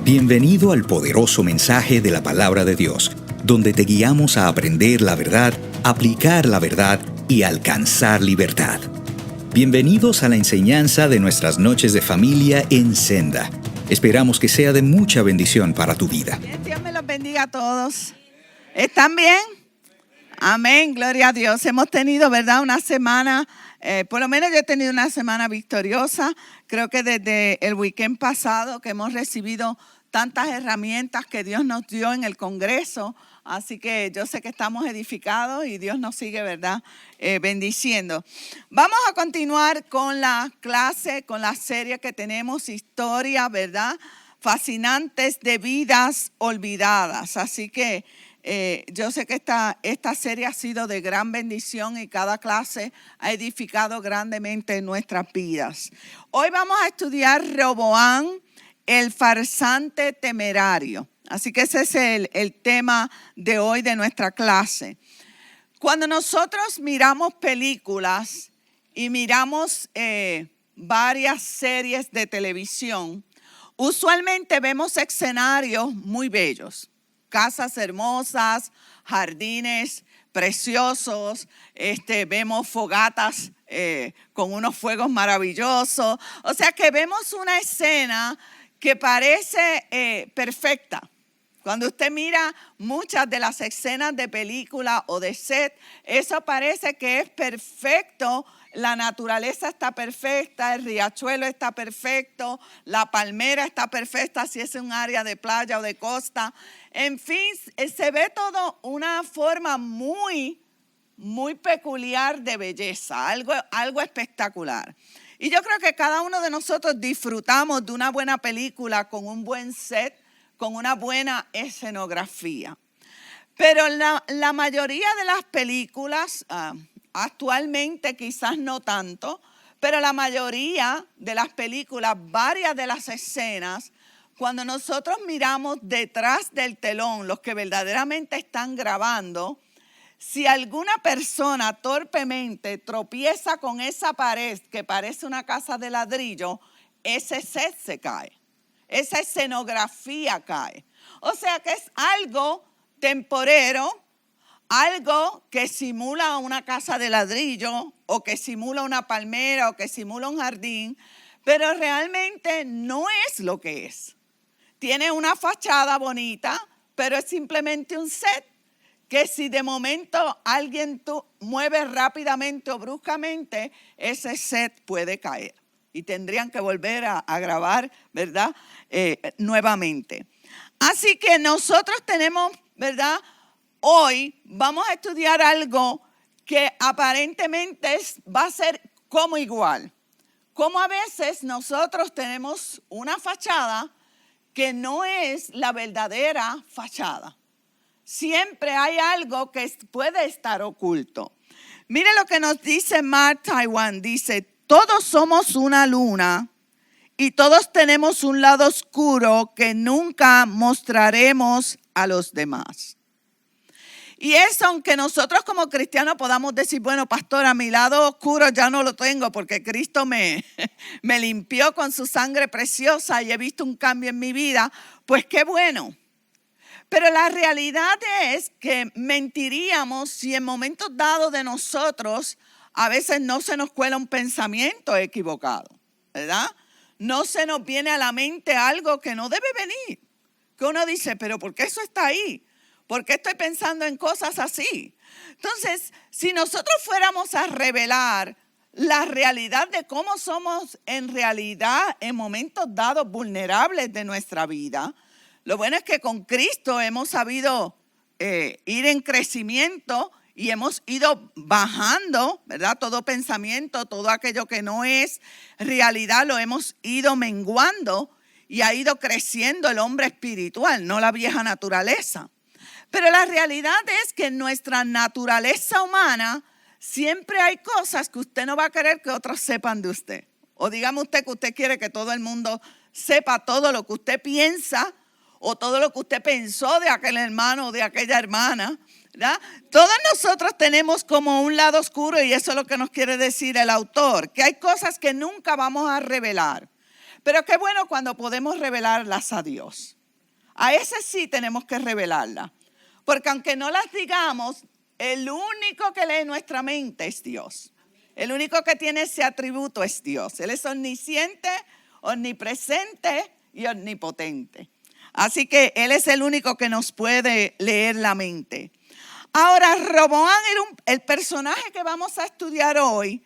Bienvenido al poderoso mensaje de la Palabra de Dios, donde te guiamos a aprender la verdad, aplicar la verdad y alcanzar libertad. Bienvenidos a la enseñanza de nuestras noches de familia en Senda. Esperamos que sea de mucha bendición para tu vida. Dios me los bendiga a todos. ¿Están bien? Amén, gloria a Dios. Hemos tenido, ¿verdad?, una semana, por lo menos yo he tenido una semana victoriosa. Creo que desde el weekend pasado que hemos recibido tantas herramientas que Dios nos dio en el Congreso. Así que yo sé que estamos edificados y Dios nos sigue, ¿verdad?, bendiciendo. Vamos a continuar con la clase, con la serie que tenemos, Historia, ¿verdad?, fascinantes de vidas olvidadas. Así que yo sé que esta serie ha sido de gran bendición y cada clase ha edificado grandemente nuestras vidas. Hoy vamos a estudiar Roboam, el farsante temerario. Así que ese es el tema de hoy de nuestra clase. Cuando nosotros miramos películas y miramos varias series de televisión, usualmente vemos escenarios muy bellos. Casas hermosas, jardines preciosos, vemos fogatas con unos fuegos maravillosos. O sea que vemos una escena que parece perfecta. Cuando usted mira muchas de las escenas de película o de set, eso parece que es perfecto. La naturaleza está perfecta, el riachuelo está perfecto, la palmera está perfecta si es un área de playa o de costa. En fin, se ve todo una forma muy, muy peculiar de belleza, algo espectacular. Y yo creo que cada uno de nosotros disfrutamos de una buena película con un buen set, con una buena escenografía. Pero la mayoría de las películas, actualmente quizás no tanto, pero la mayoría de las películas, varias de las escenas, cuando nosotros miramos detrás del telón, los que verdaderamente están grabando, si alguna persona torpemente tropieza con esa pared que parece una casa de ladrillo, ese set se cae, esa escenografía cae. O sea que es algo temporero, algo que simula una casa de ladrillo o que simula una palmera o que simula un jardín, pero realmente no es lo que es. Tiene una fachada bonita, pero es simplemente un set que si de momento alguien mueve rápidamente o bruscamente, ese set puede caer y tendrían que volver a grabar, ¿verdad?, nuevamente. Así que nosotros tenemos, ¿verdad?, hoy vamos a estudiar algo que aparentemente va a ser como igual. Como a veces nosotros tenemos una fachada que no es la verdadera fachada. Siempre hay algo que puede estar oculto. Mire lo que nos dice Mark Twain. Dice, todos somos una luna y todos tenemos un lado oscuro que nunca mostraremos a los demás. Y eso, aunque nosotros como cristianos podamos decir, bueno, pastora, mi lado oscuro ya no lo tengo porque Cristo me limpió con su sangre preciosa y he visto un cambio en mi vida, pues qué bueno. Pero la realidad es que mentiríamos si en momentos dados de nosotros a veces no se nos cuela un pensamiento equivocado, ¿verdad? No se nos viene a la mente algo que no debe venir. Que uno dice, pero ¿por qué eso está ahí? ¿Por qué estoy pensando en cosas así? Entonces, si nosotros fuéramos a revelar la realidad de cómo somos en realidad en momentos dados vulnerables de nuestra vida, lo bueno es que con Cristo hemos sabido ir en crecimiento y hemos ido bajando, ¿verdad? Todo pensamiento, todo aquello que no es realidad, lo hemos ido menguando y ha ido creciendo el hombre espiritual, no la vieja naturaleza. Pero la realidad es que en nuestra naturaleza humana siempre hay cosas que usted no va a querer que otros sepan de usted. O dígame usted que usted quiere que todo el mundo sepa todo lo que usted piensa o todo lo que usted pensó de aquel hermano o de aquella hermana, ¿verdad? Todos nosotros tenemos como un lado oscuro y eso es lo que nos quiere decir el autor, que hay cosas que nunca vamos a revelar. Pero qué bueno cuando podemos revelarlas a Dios. A ese sí tenemos que revelarlas. Porque aunque no las digamos, el único que lee nuestra mente es Dios. El único que tiene ese atributo es Dios. Él es omnisciente, omnipresente y omnipotente. Así que Él es el único que nos puede leer la mente. Ahora, Roboam era el personaje que vamos a estudiar hoy.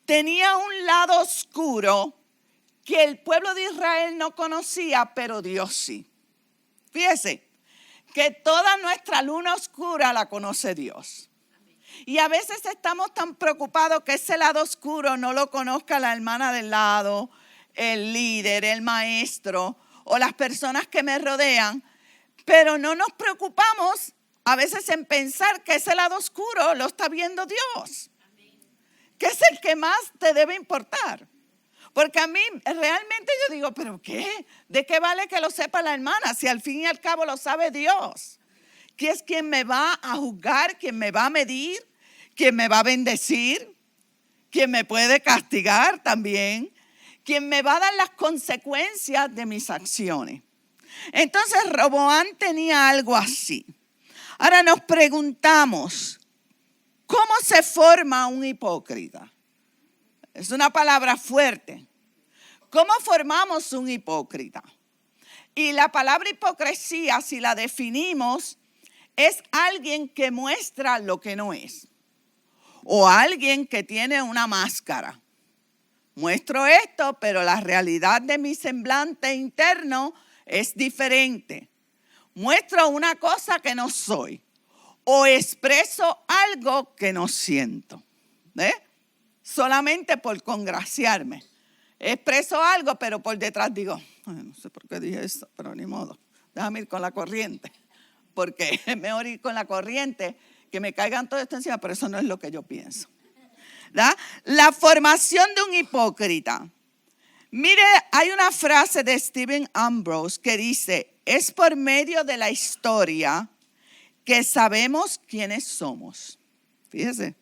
Tenía un lado oscuro que el pueblo de Israel no conocía, pero Dios sí. Fíjese que toda nuestra luna oscura la conoce Dios. Y a veces estamos tan preocupados que ese lado oscuro no lo conozca la hermana del lado, el líder, el maestro o las personas que me rodean, pero no nos preocupamos a veces en pensar que ese lado oscuro lo está viendo Dios, que es el que más te debe importar. Porque a mí realmente yo digo, ¿pero qué? ¿De qué vale que lo sepa la hermana si al fin y al cabo lo sabe Dios? Que es quien me va a juzgar, quien me va a medir, quien me va a bendecir, quien me puede castigar también, quien me va a dar las consecuencias de mis acciones. Entonces Roboam tenía algo así. Ahora nos preguntamos, ¿cómo se forma un hipócrita? Es una palabra fuerte. ¿Cómo formamos un hipócrita? Y la palabra hipocresía, si la definimos, es alguien que muestra lo que no es. O alguien que tiene una máscara. Muestro esto, pero la realidad de mi semblante interno es diferente. Muestro una cosa que no soy. O expreso algo que no siento. ¿Ves? Solamente por congraciarme. Expreso algo, pero por detrás digo, no sé por qué dije eso, pero ni modo. Déjame ir con la corriente. Porque es mejor ir con la corriente, que me caigan todo esto encima, pero eso no es lo que yo pienso. ¿Da? La formación de un hipócrita. Mire, hay una frase de Stephen Ambrose que dice, es por medio de la historia que sabemos quiénes somos. Fíjese.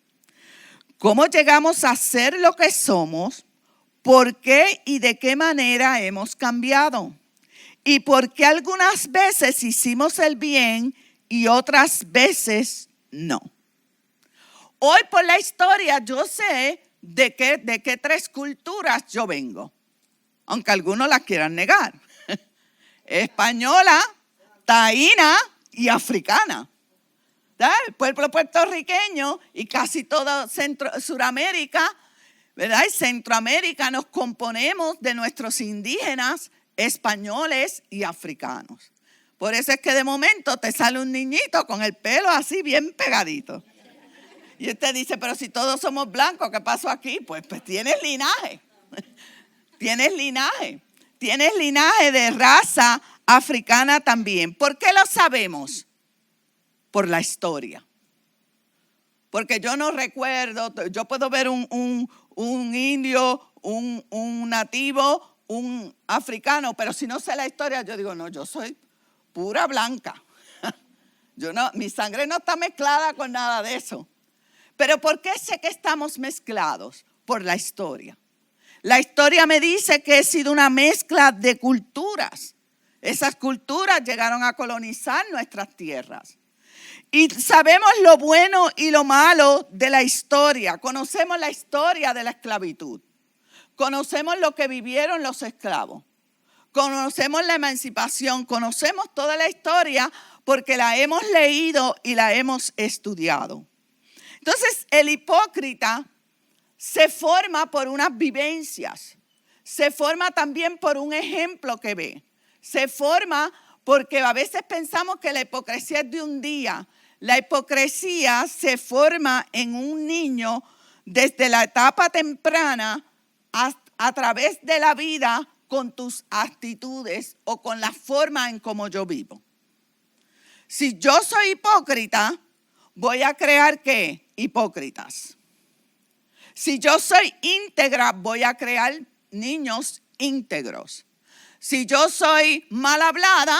¿Cómo llegamos a ser lo que somos? ¿Por qué y de qué manera hemos cambiado? ¿Y por qué algunas veces hicimos el bien y otras veces no? Hoy por la historia yo sé de qué tres culturas yo vengo, aunque algunos las quieran negar. Española, taína y africana. El pueblo puertorriqueño y casi toda Suramérica, ¿verdad? Y Centroamérica nos componemos de nuestros indígenas, españoles y africanos. Por eso es que de momento te sale un niñito con el pelo así bien pegadito. Y usted dice, pero si todos somos blancos, ¿qué pasó aquí? Pues tienes linaje. Tienes linaje. Tienes linaje de raza africana también. ¿Por qué lo sabemos? Por la historia. Porque yo no recuerdo, yo puedo ver un indio, un nativo, un africano, pero si no sé la historia, yo digo, no, yo soy pura blanca. Mi sangre no está mezclada con nada de eso. Pero ¿por qué sé que estamos mezclados? Por la historia. La historia me dice que he sido una mezcla de culturas. Esas culturas llegaron a colonizar nuestras tierras. Y sabemos lo bueno y lo malo de la historia. Conocemos la historia de la esclavitud. Conocemos lo que vivieron los esclavos. Conocemos la emancipación. Conocemos toda la historia porque la hemos leído y la hemos estudiado. Entonces, el hipócrita se forma por unas vivencias. Se forma también por un ejemplo que ve. Se forma porque a veces pensamos que la hipocresía es de un día. La hipocresía se forma en un niño desde la etapa temprana a través de la vida con tus actitudes o con la forma en cómo yo vivo. Si yo soy hipócrita, voy a crear ¿qué? Hipócritas. Si yo soy íntegra, voy a crear niños íntegros. Si yo soy mal hablada,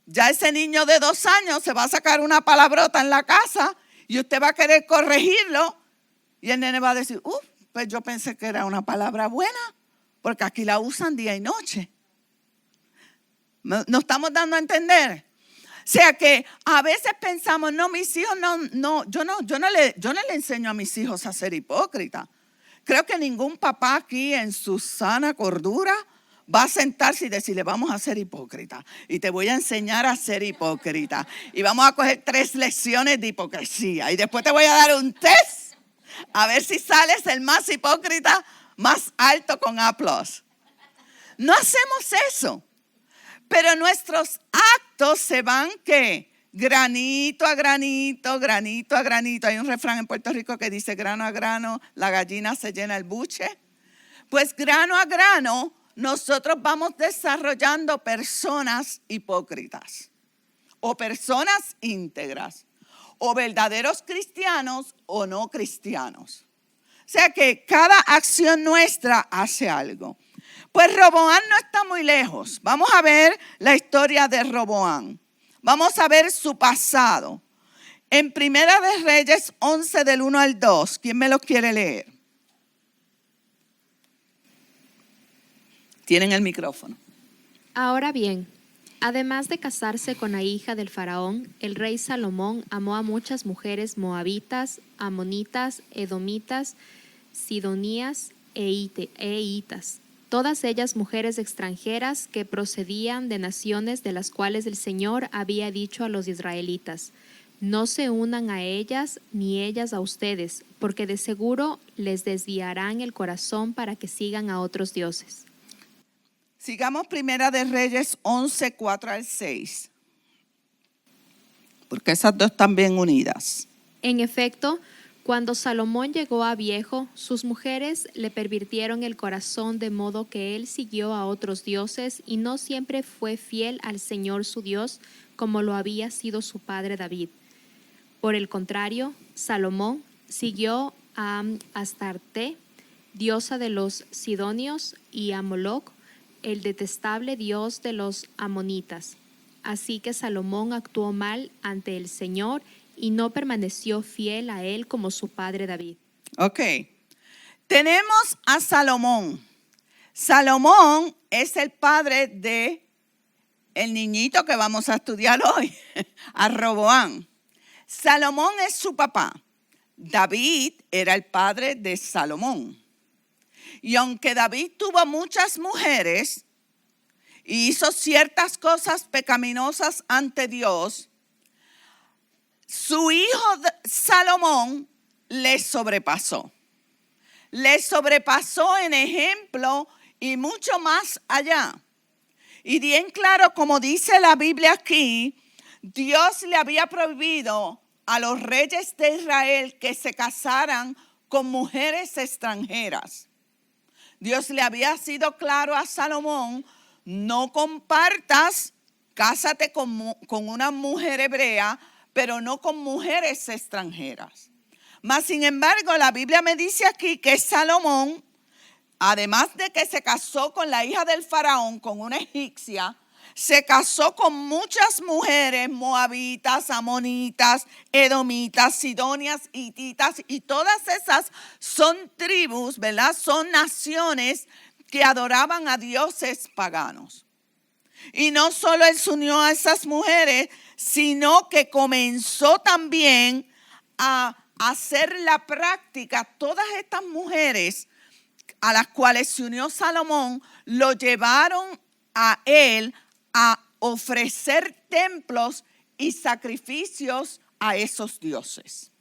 ya ese niño de 2 años se va a sacar una palabrota en la casa y usted va a querer corregirlo y el nene va a decir, pues yo pensé que era una palabra buena porque aquí la usan día y noche. ¿Nos estamos dando a entender? O sea que a veces pensamos, no, mis hijos yo no le enseño a mis hijos a ser hipócritas. Creo que ningún papá aquí en su sana cordura va a sentarse y decirle, vamos a ser hipócritas. Y te voy a enseñar a ser hipócrita. Y vamos a coger 3 lecciones de hipocresía. Y después te voy a dar un test a ver si sales el más hipócrita, más alto con A+. No hacemos eso. Pero nuestros actos se van, ¿qué? Granito a granito, granito a granito. Hay un refrán en Puerto Rico que dice, grano a grano, la gallina se llena el buche. Pues grano a grano, nosotros vamos desarrollando personas hipócritas. O personas íntegras. O verdaderos cristianos o no cristianos. O sea que cada acción nuestra hace algo. Pues Roboam no está muy lejos. Vamos a ver la historia de Roboam. Vamos a ver su pasado. En Primera de Reyes 11 del 1 al 2. ¿Quién me lo quiere leer? Tienen el micrófono. Ahora bien, además de casarse con la hija del faraón, el rey Salomón amó a muchas mujeres moabitas, amonitas, edomitas, sidonías e hitas. Todas ellas mujeres extranjeras que procedían de naciones de las cuales el Señor había dicho a los israelitas, no se unan a ellas ni ellas a ustedes, porque de seguro les desviarán el corazón para que sigan a otros dioses. Sigamos Primera de Reyes 11, 4 al 6. Porque esas dos están bien unidas. En efecto, cuando Salomón llegó a viejo, sus mujeres le pervirtieron el corazón de modo que él siguió a otros dioses y no siempre fue fiel al Señor su Dios como lo había sido su padre David. Por el contrario, Salomón siguió a Astarte, diosa de los sidonios, y a Moloc, el detestable dios de los amonitas. Así que Salomón actuó mal ante el Señor y no permaneció fiel a él como su padre David. Ok. Tenemos a Salomón. Salomón es el padre de el niñito que vamos a estudiar hoy, a Roboam. Salomón es su papá. David era el padre de Salomón. Y aunque David tuvo muchas mujeres y hizo ciertas cosas pecaminosas ante Dios, su hijo Salomón le sobrepasó. Le sobrepasó en ejemplo y mucho más allá. Y bien claro, como dice la Biblia aquí, Dios le había prohibido a los reyes de Israel que se casaran con mujeres extranjeras. Dios le había sido claro a Salomón, no compartas, cásate con una mujer hebrea, pero no con mujeres extranjeras. Mas, sin embargo, la Biblia me dice aquí que Salomón, además de que se casó con la hija del faraón, con una egipcia, se casó con muchas mujeres moabitas, amonitas, edomitas, sidonias, hititas, y todas esas son tribus, ¿verdad? Son naciones que adoraban a dioses paganos. Y no solo él se unió a esas mujeres, sino que comenzó también a hacer la práctica. Todas estas mujeres a las cuales se unió Salomón, lo llevaron a él a ofrecer templos y sacrificios a esos dioses.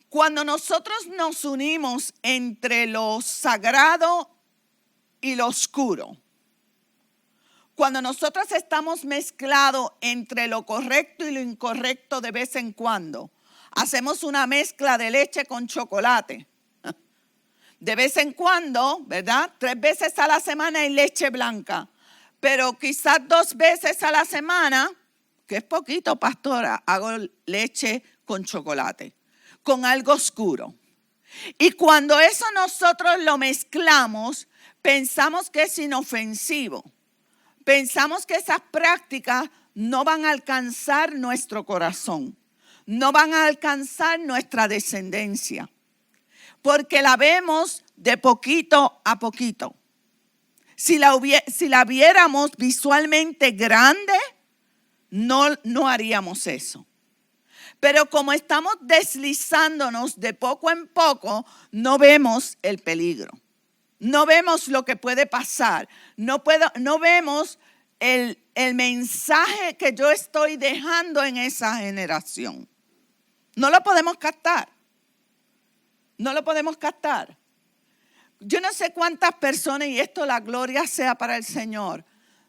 Cuando nosotros nos unimos entre lo sagrado y lo oscuro, cuando nosotros estamos mezclados entre lo correcto y lo incorrecto de vez en cuando, hacemos una mezcla de leche con chocolate. De vez en cuando, ¿verdad? 3 veces a la semana hay leche blanca. Pero quizás 2 veces a la semana, que es poquito, pastora, hago leche con chocolate, con algo oscuro. Y cuando eso nosotros lo mezclamos, pensamos que es inofensivo. Pensamos que esas prácticas no van a alcanzar nuestro corazón, no van a alcanzar nuestra descendencia, porque la vemos de poquito a poquito. Si la viéramos visualmente grande, no haríamos eso. Pero como estamos deslizándonos de poco en poco, no vemos el peligro. No vemos lo que puede pasar. No vemos el mensaje que yo estoy dejando en esa generación. No lo podemos captar. No lo podemos captar. Yo no sé cuántas personas, y esto la gloria sea para el Señor,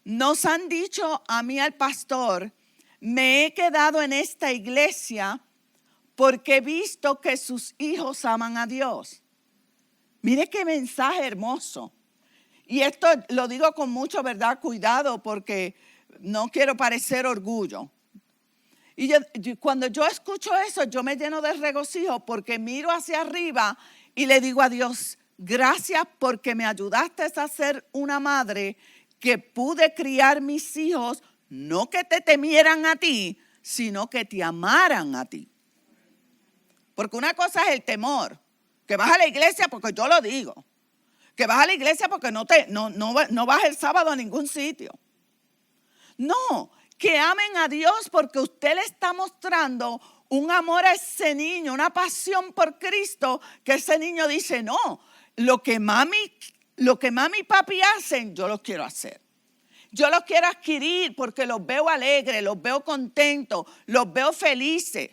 nos han dicho a mí, al pastor, me he quedado en esta iglesia porque he visto que sus hijos aman a Dios. Mire qué mensaje hermoso. Y esto lo digo con mucho, ¿verdad? Cuidado, porque no quiero parecer orgullo. Y cuando yo escucho eso, yo me lleno de regocijo porque miro hacia arriba y le digo a Dios, gracias porque me ayudaste a ser una madre que pude criar mis hijos, no que te temieran a ti, sino que te amaran a ti. Porque una cosa es el temor, que vas a la iglesia porque yo lo digo, que vas a la iglesia porque no vas el sábado a ningún sitio. No, que amen a Dios porque usted le está mostrando un amor a ese niño, una pasión por Cristo, que ese niño dice, no, lo que mami y papi hacen, yo lo quiero hacer. Yo los quiero adquirir porque los veo alegres, los veo contentos, los veo felices.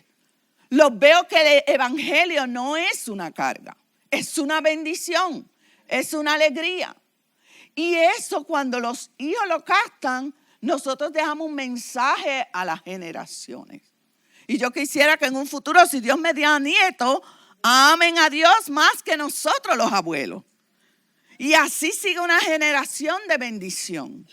Los veo que el evangelio no es una carga, es una bendición, es una alegría. Y eso cuando los hijos lo captan, nosotros dejamos un mensaje a las generaciones. Y yo quisiera que en un futuro, si Dios me diera nietos, amen a Dios más que nosotros los abuelos. Y así sigue una generación de bendición.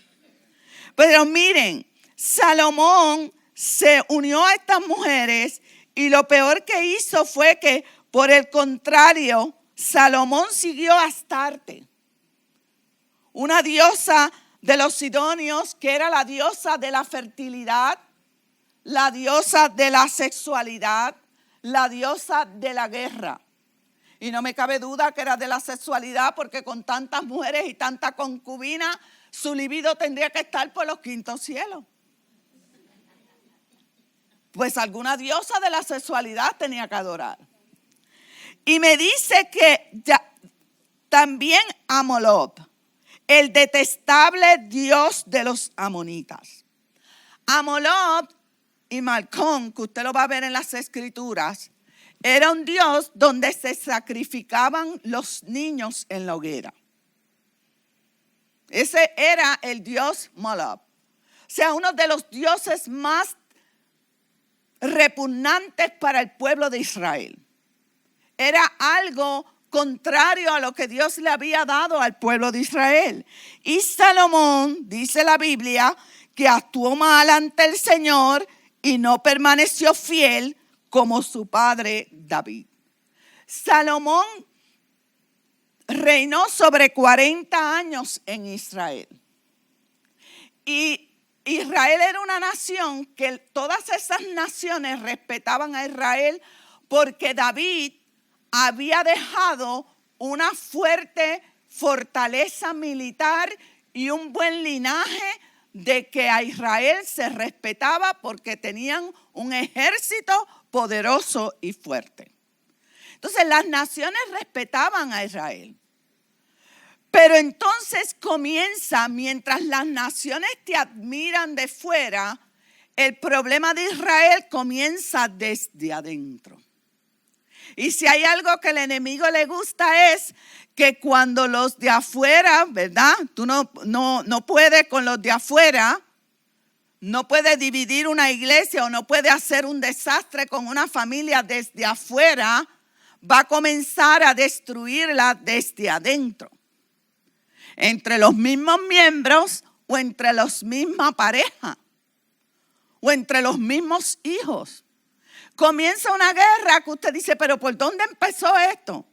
Pero miren, Salomón se unió a estas mujeres y lo peor que hizo fue que, por el contrario, Salomón siguió a Astarte, una diosa de los sidonios que era la diosa de la fertilidad, la diosa de la sexualidad, la diosa de la guerra. Y no me cabe duda que era de la sexualidad porque con tantas mujeres y tanta concubina, su libido tendría que estar por los quintos cielos. Pues alguna diosa de la sexualidad tenía que adorar. Y me dice que también a Moloch, el detestable dios de los amonitas. A Moloch y Malcón, que usted lo va a ver en las escrituras, era un dios donde se sacrificaban los niños en la hoguera. Ese era el dios Moloch. O sea, uno de los dioses más repugnantes para el pueblo de Israel. Era algo contrario a lo que Dios le había dado al pueblo de Israel. Y Salomón, dice la Biblia, que actuó mal ante el Señor y no permaneció fiel como su padre David. Salomón reinó sobre 40 años en Israel. Y Israel era una nación que todas esas naciones respetaban a Israel porque David había dejado una fuerte fortaleza militar y un buen linaje de que a Israel se respetaba porque tenían un ejército poderoso y fuerte. Entonces las naciones respetaban a Israel. Pero entonces comienza, mientras las naciones te admiran de fuera, el problema de Israel comienza desde adentro. Y si hay algo que al enemigo le gusta es que cuando los de afuera, ¿verdad? Tú no puedes con los de afuera, no puedes dividir una iglesia o no puedes hacer un desastre con una familia desde afuera, va a comenzar a destruirla desde adentro. Entre los mismos miembros o entre las mismas parejas o entre los mismos hijos. Comienza una guerra que usted dice, pero ¿por dónde empezó esto?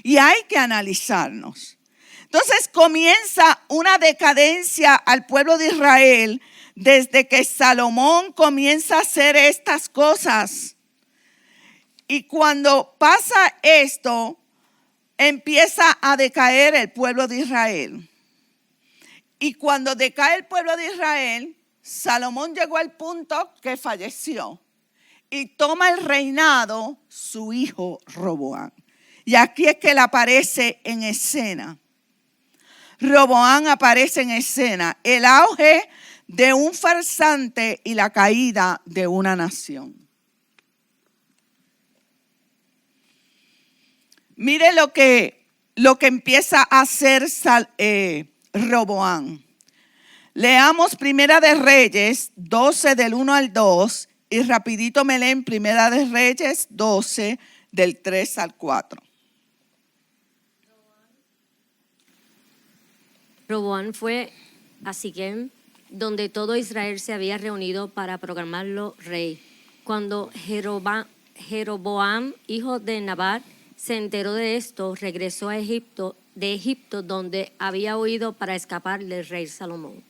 Y hay que analizarnos. Entonces comienza una decadencia al pueblo de Israel desde que Salomón comienza a hacer estas cosas. Y cuando pasa esto, empieza a decaer el pueblo de Israel. Y cuando decae el pueblo de Israel, Salomón llegó al punto que falleció. Y toma el reinado su hijo Roboam. Y aquí es que él aparece en escena. Roboam aparece en escena. El auge de un farsante y la caída de una nación. Mire lo que empieza a hacer Roboam. Leamos Primera de Reyes 12 del 1 al 2 y rapidito me leen Primera de Reyes 12 del 3 al 4. Roboam fue a Siquem, donde todo Israel se había reunido para proclamarlo rey. Cuando Jeroboam, hijo de Nabat, se enteró de esto, regresó a Egipto, donde había huido para escapar del rey Salomón.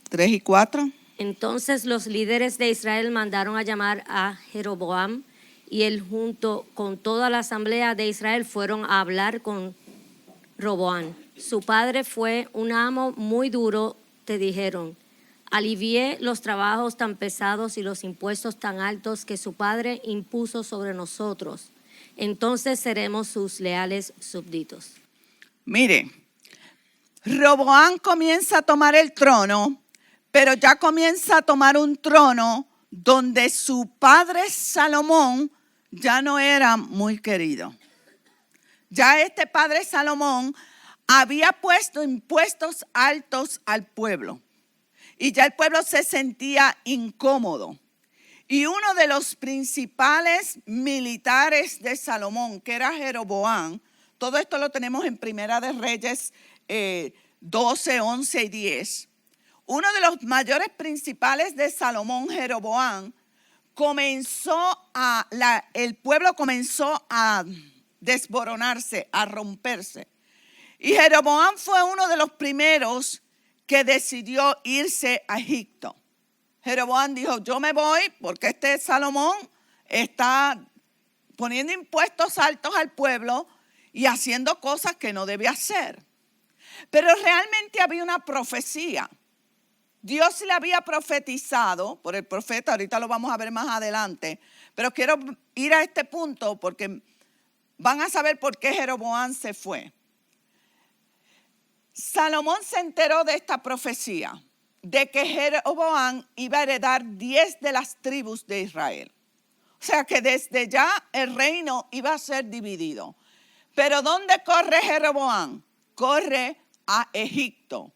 3 y 4. Entonces los líderes de Israel mandaron a llamar a Jeroboam, y él junto con toda la asamblea de Israel fueron a hablar con Roboam. Su padre fue un amo muy duro, te dijeron. Alivié los trabajos tan pesados y los impuestos tan altos que su padre impuso sobre nosotros. Entonces seremos sus leales súbditos. Mire, Roboam comienza a tomar el trono, pero ya comienza a tomar un trono donde su padre Salomón ya no era muy querido. Ya este padre Salomón había puesto impuestos altos al pueblo y ya el pueblo se sentía incómodo. Y uno de los principales militares de Salomón, que era Jeroboam, todo esto lo tenemos en Primera de Reyes 12, 11 y 10. Uno de los mayores principales de Salomón, Jeroboam, el pueblo comenzó a desboronarse, a romperse. Y Jeroboam fue uno de los primeros que decidió irse a Egipto. Jeroboam dijo, yo me voy porque este Salomón está poniendo impuestos altos al pueblo y haciendo cosas que no debe hacer. Pero realmente había una profecía. Dios le había profetizado por el profeta, ahorita lo vamos a ver más adelante, pero quiero ir a este punto porque van a saber por qué Jeroboam se fue. Salomón se enteró de esta profecía, de que Jeroboam iba a heredar 10 de las tribus de Israel. O sea que desde ya el reino iba a ser dividido. Pero ¿dónde corre Jeroboam? Corre a Egipto,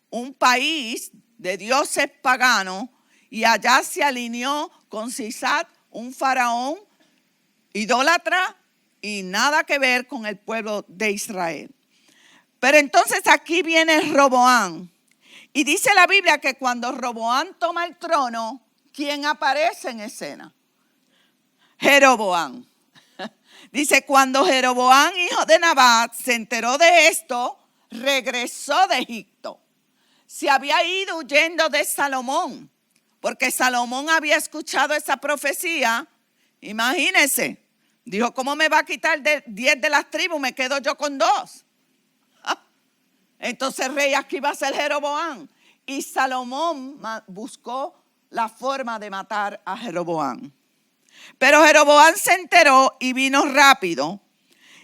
un país de dioses paganos, y allá se alineó con Sisat, un faraón idólatra y nada que ver con el pueblo de Israel. Pero entonces aquí viene Roboam. Y dice la Biblia que cuando Roboam toma el trono, ¿quién aparece en escena? Jeroboam. Dice, cuando Jeroboam, hijo de Nabat, se enteró de esto, regresó de Egipto. Se había ido huyendo de Salomón, porque Salomón había escuchado esa profecía. Imagínense, dijo, ¿cómo me va a quitar 10 de las tribus? Me quedo yo con 2. Entonces el rey aquí va a ser Jeroboam. Y Salomón buscó la forma de matar a Jeroboam. Pero Jeroboam se enteró y vino rápido.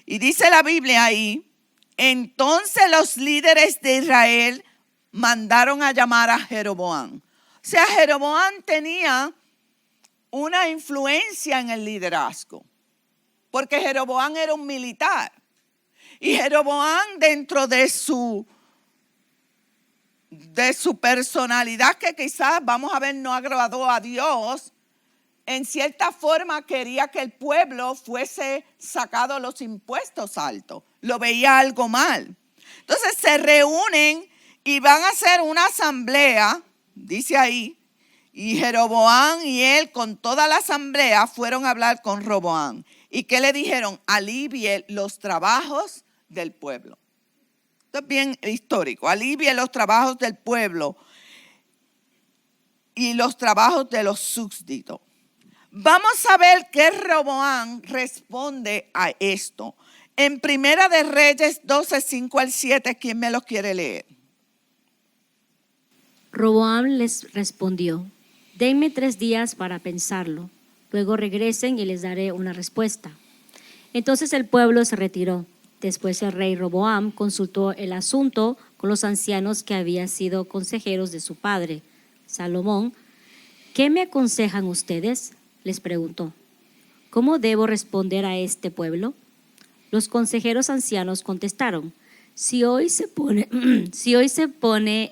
Y dice la Biblia ahí, entonces los líderes de Israel mandaron a llamar a Jeroboam. O sea, Jeroboam tenía una influencia en el liderazgo, porque Jeroboam era un militar. Y Jeroboam, dentro de su personalidad, que quizás, vamos a ver, no agradó a Dios, en cierta forma quería que el pueblo fuese sacado los impuestos altos. Lo veía algo mal. Entonces se reúnen y van a hacer una asamblea, dice ahí, y Jeroboam y él con toda la asamblea fueron a hablar con Roboam. ¿Y qué le dijeron? Alivie los trabajos del pueblo. Esto es bien histórico. Alivie los trabajos del pueblo y los trabajos de los súbditos. Vamos a ver qué Roboam responde a esto. En Primera de Reyes 12, 5 al 7, ¿quién me los quiere leer? Roboam les respondió: denme 3 días para pensarlo, luego regresen y les daré una respuesta. Entonces el pueblo se retiró. Después el rey Roboam consultó el asunto con los ancianos que habían sido consejeros de su padre, Salomón. ¿Qué me aconsejan ustedes?, les preguntó. ¿Cómo debo responder a este pueblo? Los consejeros ancianos contestaron: si hoy se pone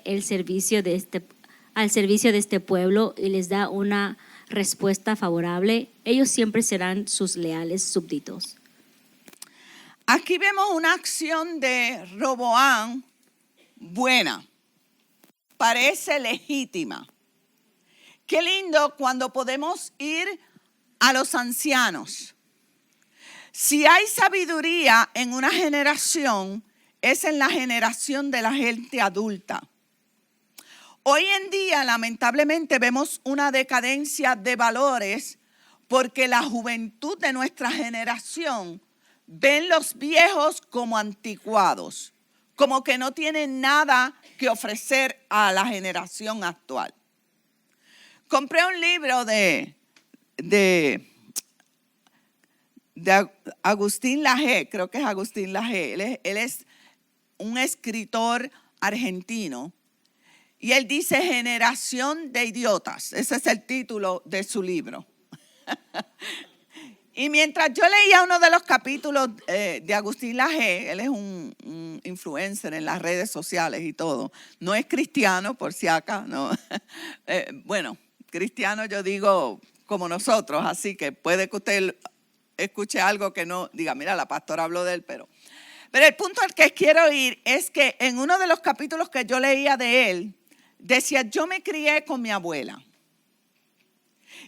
al servicio de este pueblo y les da una respuesta favorable, ellos siempre serán sus leales súbditos. Aquí vemos una acción de Roboam buena, parece legítima. Qué lindo cuando podemos ir a los ancianos. Si hay sabiduría en una generación, es en la generación de la gente adulta. Hoy en día, lamentablemente, vemos una decadencia de valores porque la juventud de nuestra generación ven los viejos como anticuados, como que no tienen nada que ofrecer a la generación actual. Compré un libro de Agustín Laje, creo que es Agustín Laje. Él es un escritor argentino y él dice Generación de Idiotas. Ese es el título de su libro. Y mientras yo leía uno de los capítulos de Agustín Laje, él es un influencer en las redes sociales y todo. No es cristiano, por si acaso, no. Bueno, cristiano yo digo como nosotros, así que puede que usted escuche algo que no diga, mira, la pastora habló de él, pero el punto al que quiero ir es que en uno de los capítulos que yo leía de él, decía, yo me crié con mi abuela.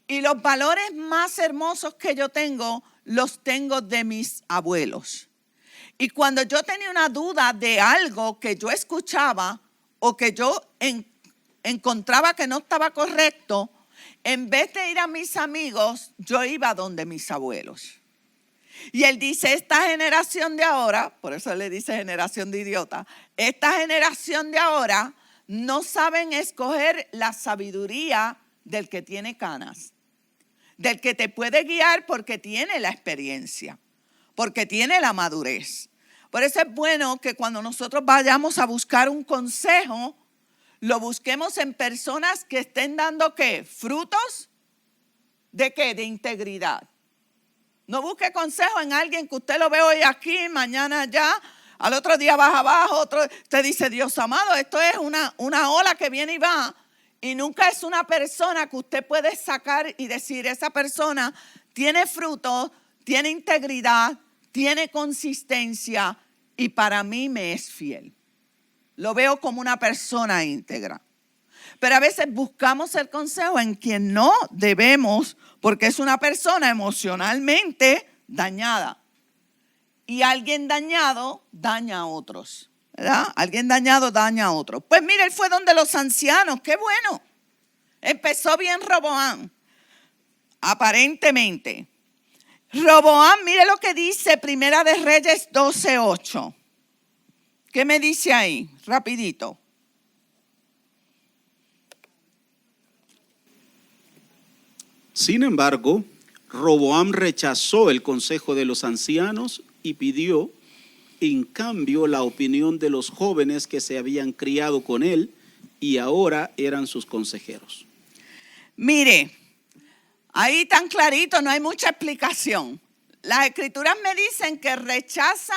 Y los valores más hermosos que yo tengo, los tengo de mis abuelos. Y cuando yo tenía una duda de algo que yo escuchaba o que yo encontraba que no estaba correcto, en vez de ir a mis amigos, yo iba donde mis abuelos. Y él dice, esta generación de ahora, por eso le dice generación de idiota, esta generación de ahora no saben escoger la sabiduría del que tiene canas, del que te puede guiar porque tiene la experiencia, porque tiene la madurez. Por eso es bueno que cuando nosotros vayamos a buscar un consejo, lo busquemos en personas que estén dando ¿qué? Frutos de ¿qué? De integridad. No busque consejo en alguien que usted lo ve hoy aquí, mañana allá, al otro día baja abajo, usted dice, Dios amado, esto es una ola que viene y va. Y nunca es una persona que usted puede sacar y decir, esa persona tiene fruto, tiene integridad, tiene consistencia y para mí me es fiel. Lo veo como una persona íntegra. Pero a veces buscamos el consejo en quien no debemos porque es una persona emocionalmente dañada. Y alguien dañado daña a otros. ¿Verdad? Alguien dañado daña a otro. Pues mire, él fue donde los ancianos, qué bueno. Empezó bien Roboam, aparentemente. Roboam, mire lo que dice Primera de Reyes 12:8. ¿Qué me dice ahí? Rapidito. Sin embargo, Roboam rechazó el consejo de los ancianos y pidió en cambio la opinión de los jóvenes que se habían criado con él y ahora eran sus consejeros. Mire, ahí tan clarito, no hay mucha explicación. Las escrituras me dicen que rechaza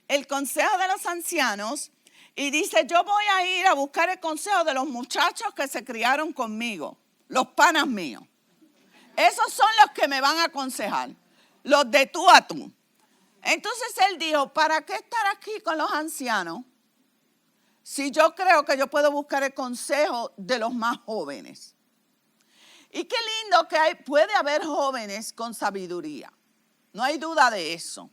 el consejo de los ancianos y dice, yo voy a ir a buscar el consejo de los muchachos que se criaron conmigo, los panas míos. Esos son los que me van a aconsejar, los de tú a tú. Entonces él dijo, ¿para qué estar aquí con los ancianos si yo creo que yo puedo buscar el consejo de los más jóvenes? Y qué lindo que puede haber jóvenes con sabiduría. No hay duda de eso.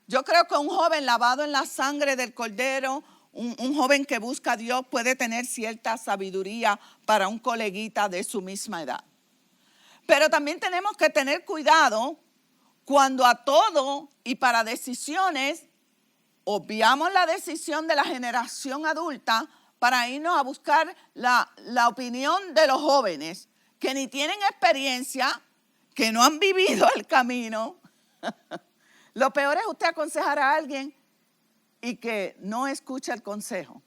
Yo creo que un joven lavado en la sangre del Cordero, un joven que busca a Dios puede tener cierta sabiduría para un coleguita de su misma edad. Pero también tenemos que tener cuidado cuando a todo y para decisiones obviamos la decisión de la generación adulta para irnos a buscar la opinión de los jóvenes que ni tienen experiencia, que no han vivido el camino. Lo peor es usted aconsejar a alguien y que no escucha el consejo.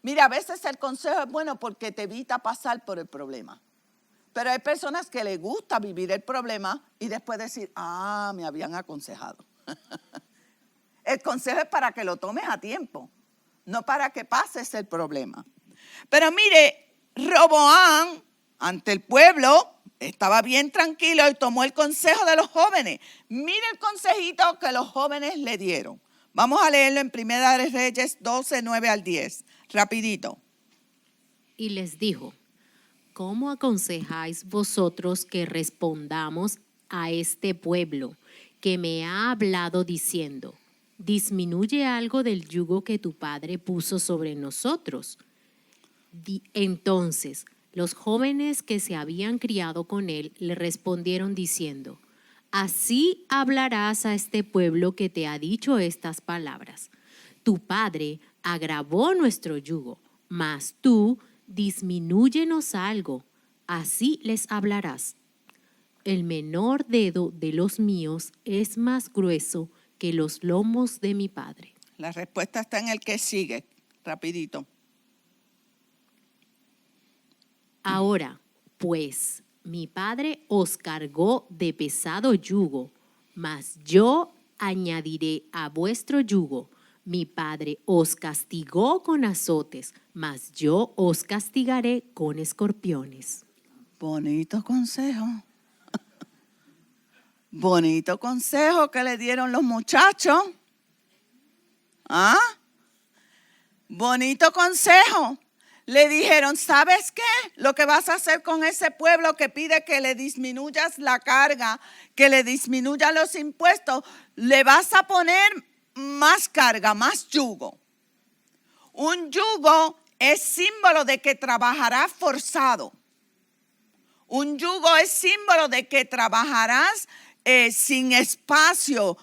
Mira, a veces el consejo es bueno porque te evita pasar por el problema. Pero hay personas que les gusta vivir el problema y después decir, me habían aconsejado. El consejo es para que lo tomes a tiempo, no para que pases el problema. Pero mire, Roboam, ante el pueblo, estaba bien tranquilo y tomó el consejo de los jóvenes. Mire el consejito que los jóvenes le dieron. Vamos a leerlo en 1 Reyes 12, 9 al 10. Rapidito. Y les dijo, ¿cómo aconsejáis vosotros que respondamos a este pueblo que me ha hablado diciendo, disminuye algo del yugo que tu padre puso sobre nosotros? Entonces los jóvenes que se habían criado con él le respondieron diciendo, así hablarás a este pueblo que te ha dicho estas palabras. Tu padre agravó nuestro yugo, mas tú disminúyenos algo, así les hablarás. El menor dedo de los míos es más grueso que los lomos de mi padre. La respuesta está en el que sigue, rapidito. Ahora, pues, mi padre os cargó de pesado yugo, mas yo añadiré a vuestro yugo. Mi padre os castigó con azotes, mas yo os castigaré con escorpiones. Bonito consejo. Bonito consejo que le dieron los muchachos. Bonito consejo. Le dijeron, ¿sabes qué? Lo que vas a hacer con ese pueblo que pide que le disminuyas la carga, que le disminuyas los impuestos, le vas a poner más carga, más yugo. Un yugo es símbolo de que trabajarás forzado. Un yugo es símbolo de que trabajarás sin espacio,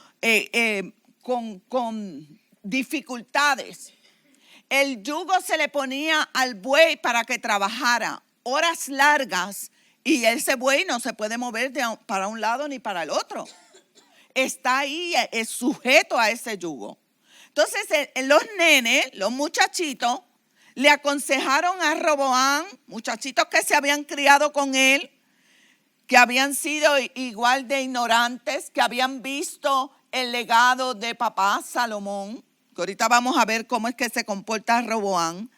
con dificultades. El yugo se le ponía al buey para que trabajara horas largas y ese buey no se puede mover para un lado ni para el otro. Está ahí, es sujeto a ese yugo. Entonces los nenes, los muchachitos, le aconsejaron a Roboam, muchachitos que se habían criado con él, que habían sido igual de ignorantes, que habían visto el legado de papá Salomón, que ahorita vamos a ver cómo es que se comporta Roboam.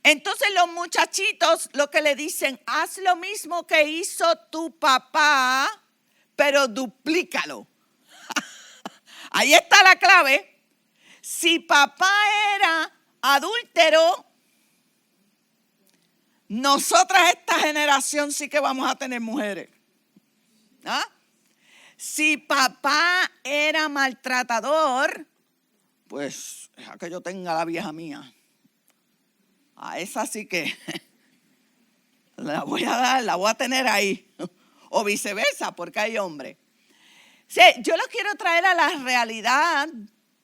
Entonces los muchachitos lo que le dicen, haz lo mismo que hizo tu papá, pero duplícalo. Ahí está la clave. Si papá era adúltero, nosotras esta generación sí que vamos a tener mujeres. Si papá era maltratador, pues deja que yo tenga la vieja mía. A esa sí que la voy a dar, la voy a tener ahí. O viceversa, porque hay hombres. Sí, yo los quiero traer a la realidad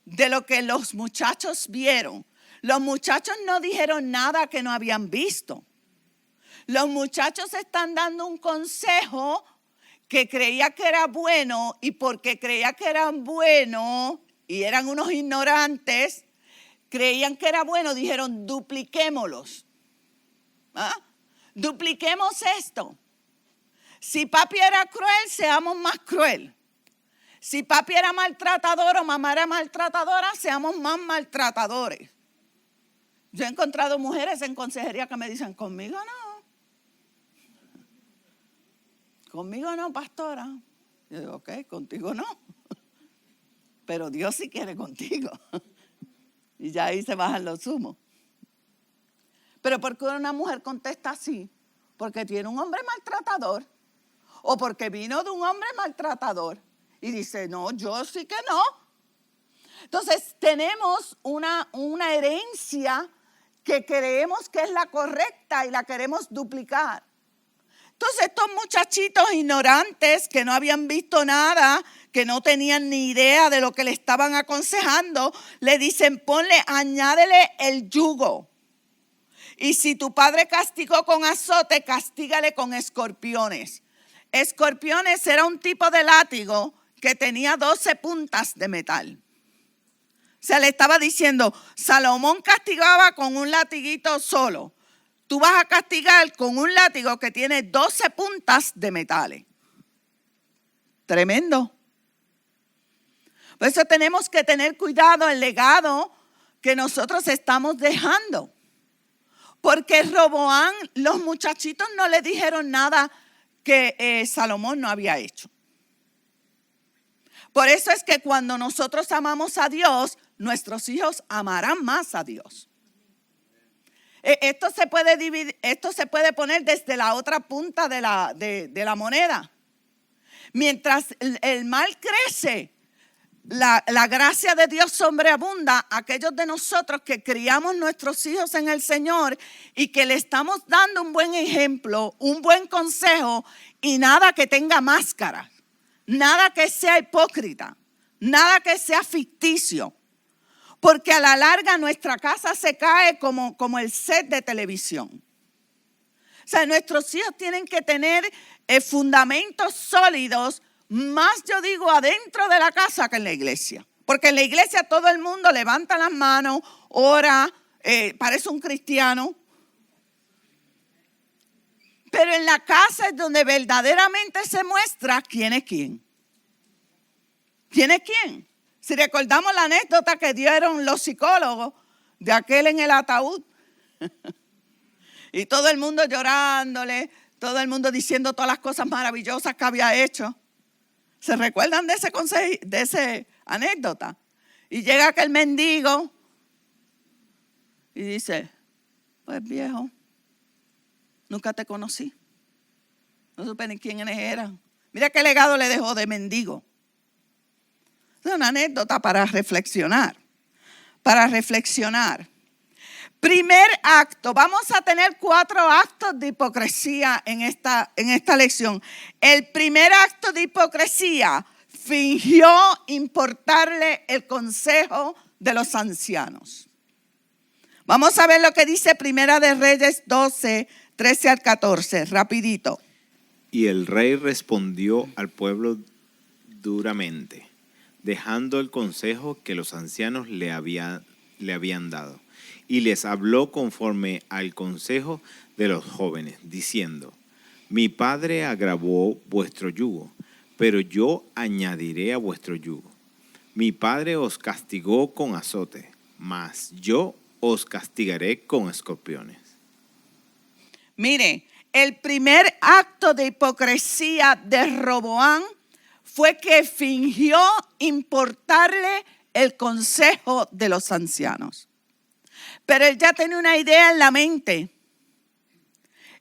de lo que los muchachos vieron. Los muchachos no dijeron nada que no habían visto. Los muchachos están dando un consejo que creía que era bueno y porque creía que eran bueno y eran unos ignorantes, creían que era bueno, dijeron dupliquémoslos. Dupliquemos esto. Si papi era cruel, seamos más cruel. Si papi era maltratador o mamá era maltratadora, seamos más maltratadores. Yo he encontrado mujeres en consejería que me dicen, conmigo no. Conmigo no, pastora. Yo digo, ok, contigo no. Pero Dios sí quiere contigo. Y ya ahí se bajan los humos. Pero ¿por qué una mujer contesta así? Porque tiene un hombre maltratador. O porque vino de un hombre maltratador. Y dice, no, yo sí que no. Entonces tenemos una herencia que creemos que es la correcta y la queremos duplicar. Entonces estos muchachitos ignorantes que no habían visto nada, que no tenían ni idea de lo que le estaban aconsejando, le dicen, añádele el yugo. Y si tu padre castigó con azote, castígale con escorpiones. Escorpiones era un tipo de látigo que tenía 12 puntas de metal. Se le estaba diciendo, Salomón castigaba con un latiguito solo. Tú vas a castigar con un látigo que tiene 12 puntas de metales. Tremendo. Por eso tenemos que tener cuidado el legado que nosotros estamos dejando. Porque Roboam, los muchachitos no le dijeron nada que Salomón no había hecho. Por eso es que cuando nosotros amamos a Dios, nuestros hijos amarán más a Dios. Esto se puede dividir, esto se puede poner desde la otra punta de la moneda. Mientras el mal crece, la gracia de Dios sobreabunda. Aquellos de nosotros que criamos nuestros hijos en el Señor y que le estamos dando un buen ejemplo, un buen consejo y nada que tenga máscara, nada que sea hipócrita, nada que sea ficticio. Porque a la larga nuestra casa se cae como el set de televisión. O sea, nuestros hijos tienen que tener fundamentos sólidos, más yo digo adentro de la casa que en la iglesia. Porque en la iglesia todo el mundo levanta las manos, ora, parece un cristiano. Pero en la casa es donde verdaderamente se muestra quién es quién. ¿Quién es quién? Si recordamos la anécdota que dieron los psicólogos de aquel en el ataúd. Y todo el mundo llorándole, todo el mundo diciendo todas las cosas maravillosas que había hecho. ¿Se recuerdan de esa anécdota? Y llega aquel mendigo y dice, pues viejo, nunca te conocí. No supe ni quiénes eran. Mira qué legado le dejó de mendigo. Es una anécdota para reflexionar. Para reflexionar. Primer acto. Vamos a tener 4 actos de hipocresía en esta lección. El primer acto de hipocresía, fingió importarle el consejo de los ancianos. Vamos a ver lo que dice Primera de Reyes 12, 13 al 14, rapidito. Y el rey respondió al pueblo duramente, dejando el consejo que los ancianos le habían dado. Y les habló conforme al consejo de los jóvenes, diciendo, mi padre agravó vuestro yugo, pero yo añadiré a vuestro yugo. Mi padre os castigó con azote, mas yo os castigaré con escorpiones. Mire, el primer acto de hipocresía de Roboam fue que fingió importarle el consejo de los ancianos. Pero él ya tenía una idea en la mente.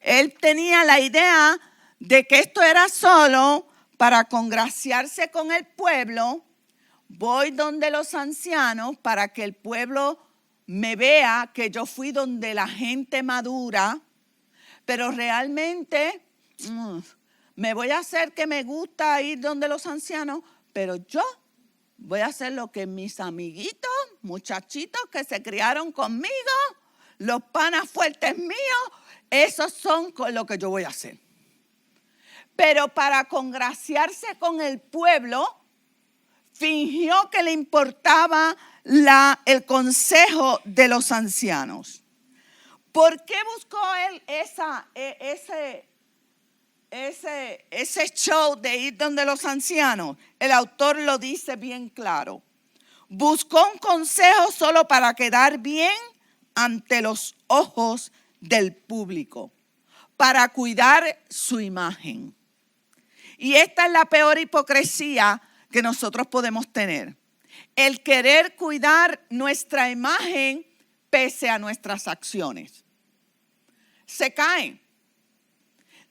Él tenía la idea de que esto era solo para congraciarse con el pueblo. Voy donde los ancianos para que el pueblo me vea que yo fui donde la gente madura. Pero realmente me voy a hacer que me gusta ir donde los ancianos, pero yo voy a hacer lo que mis amiguitos, muchachitos que se criaron conmigo, los panas fuertes míos, esos son con lo que yo voy a hacer. Pero para congraciarse con el pueblo, fingió que le importaba el consejo de los ancianos. ¿Por qué buscó él ese show de ir donde los ancianos? El autor lo dice bien claro. Buscó un consejo solo para quedar bien ante los ojos del público, para cuidar su imagen. Y esta es la peor hipocresía que nosotros podemos tener. El querer cuidar nuestra imagen pese a nuestras acciones. Se caen.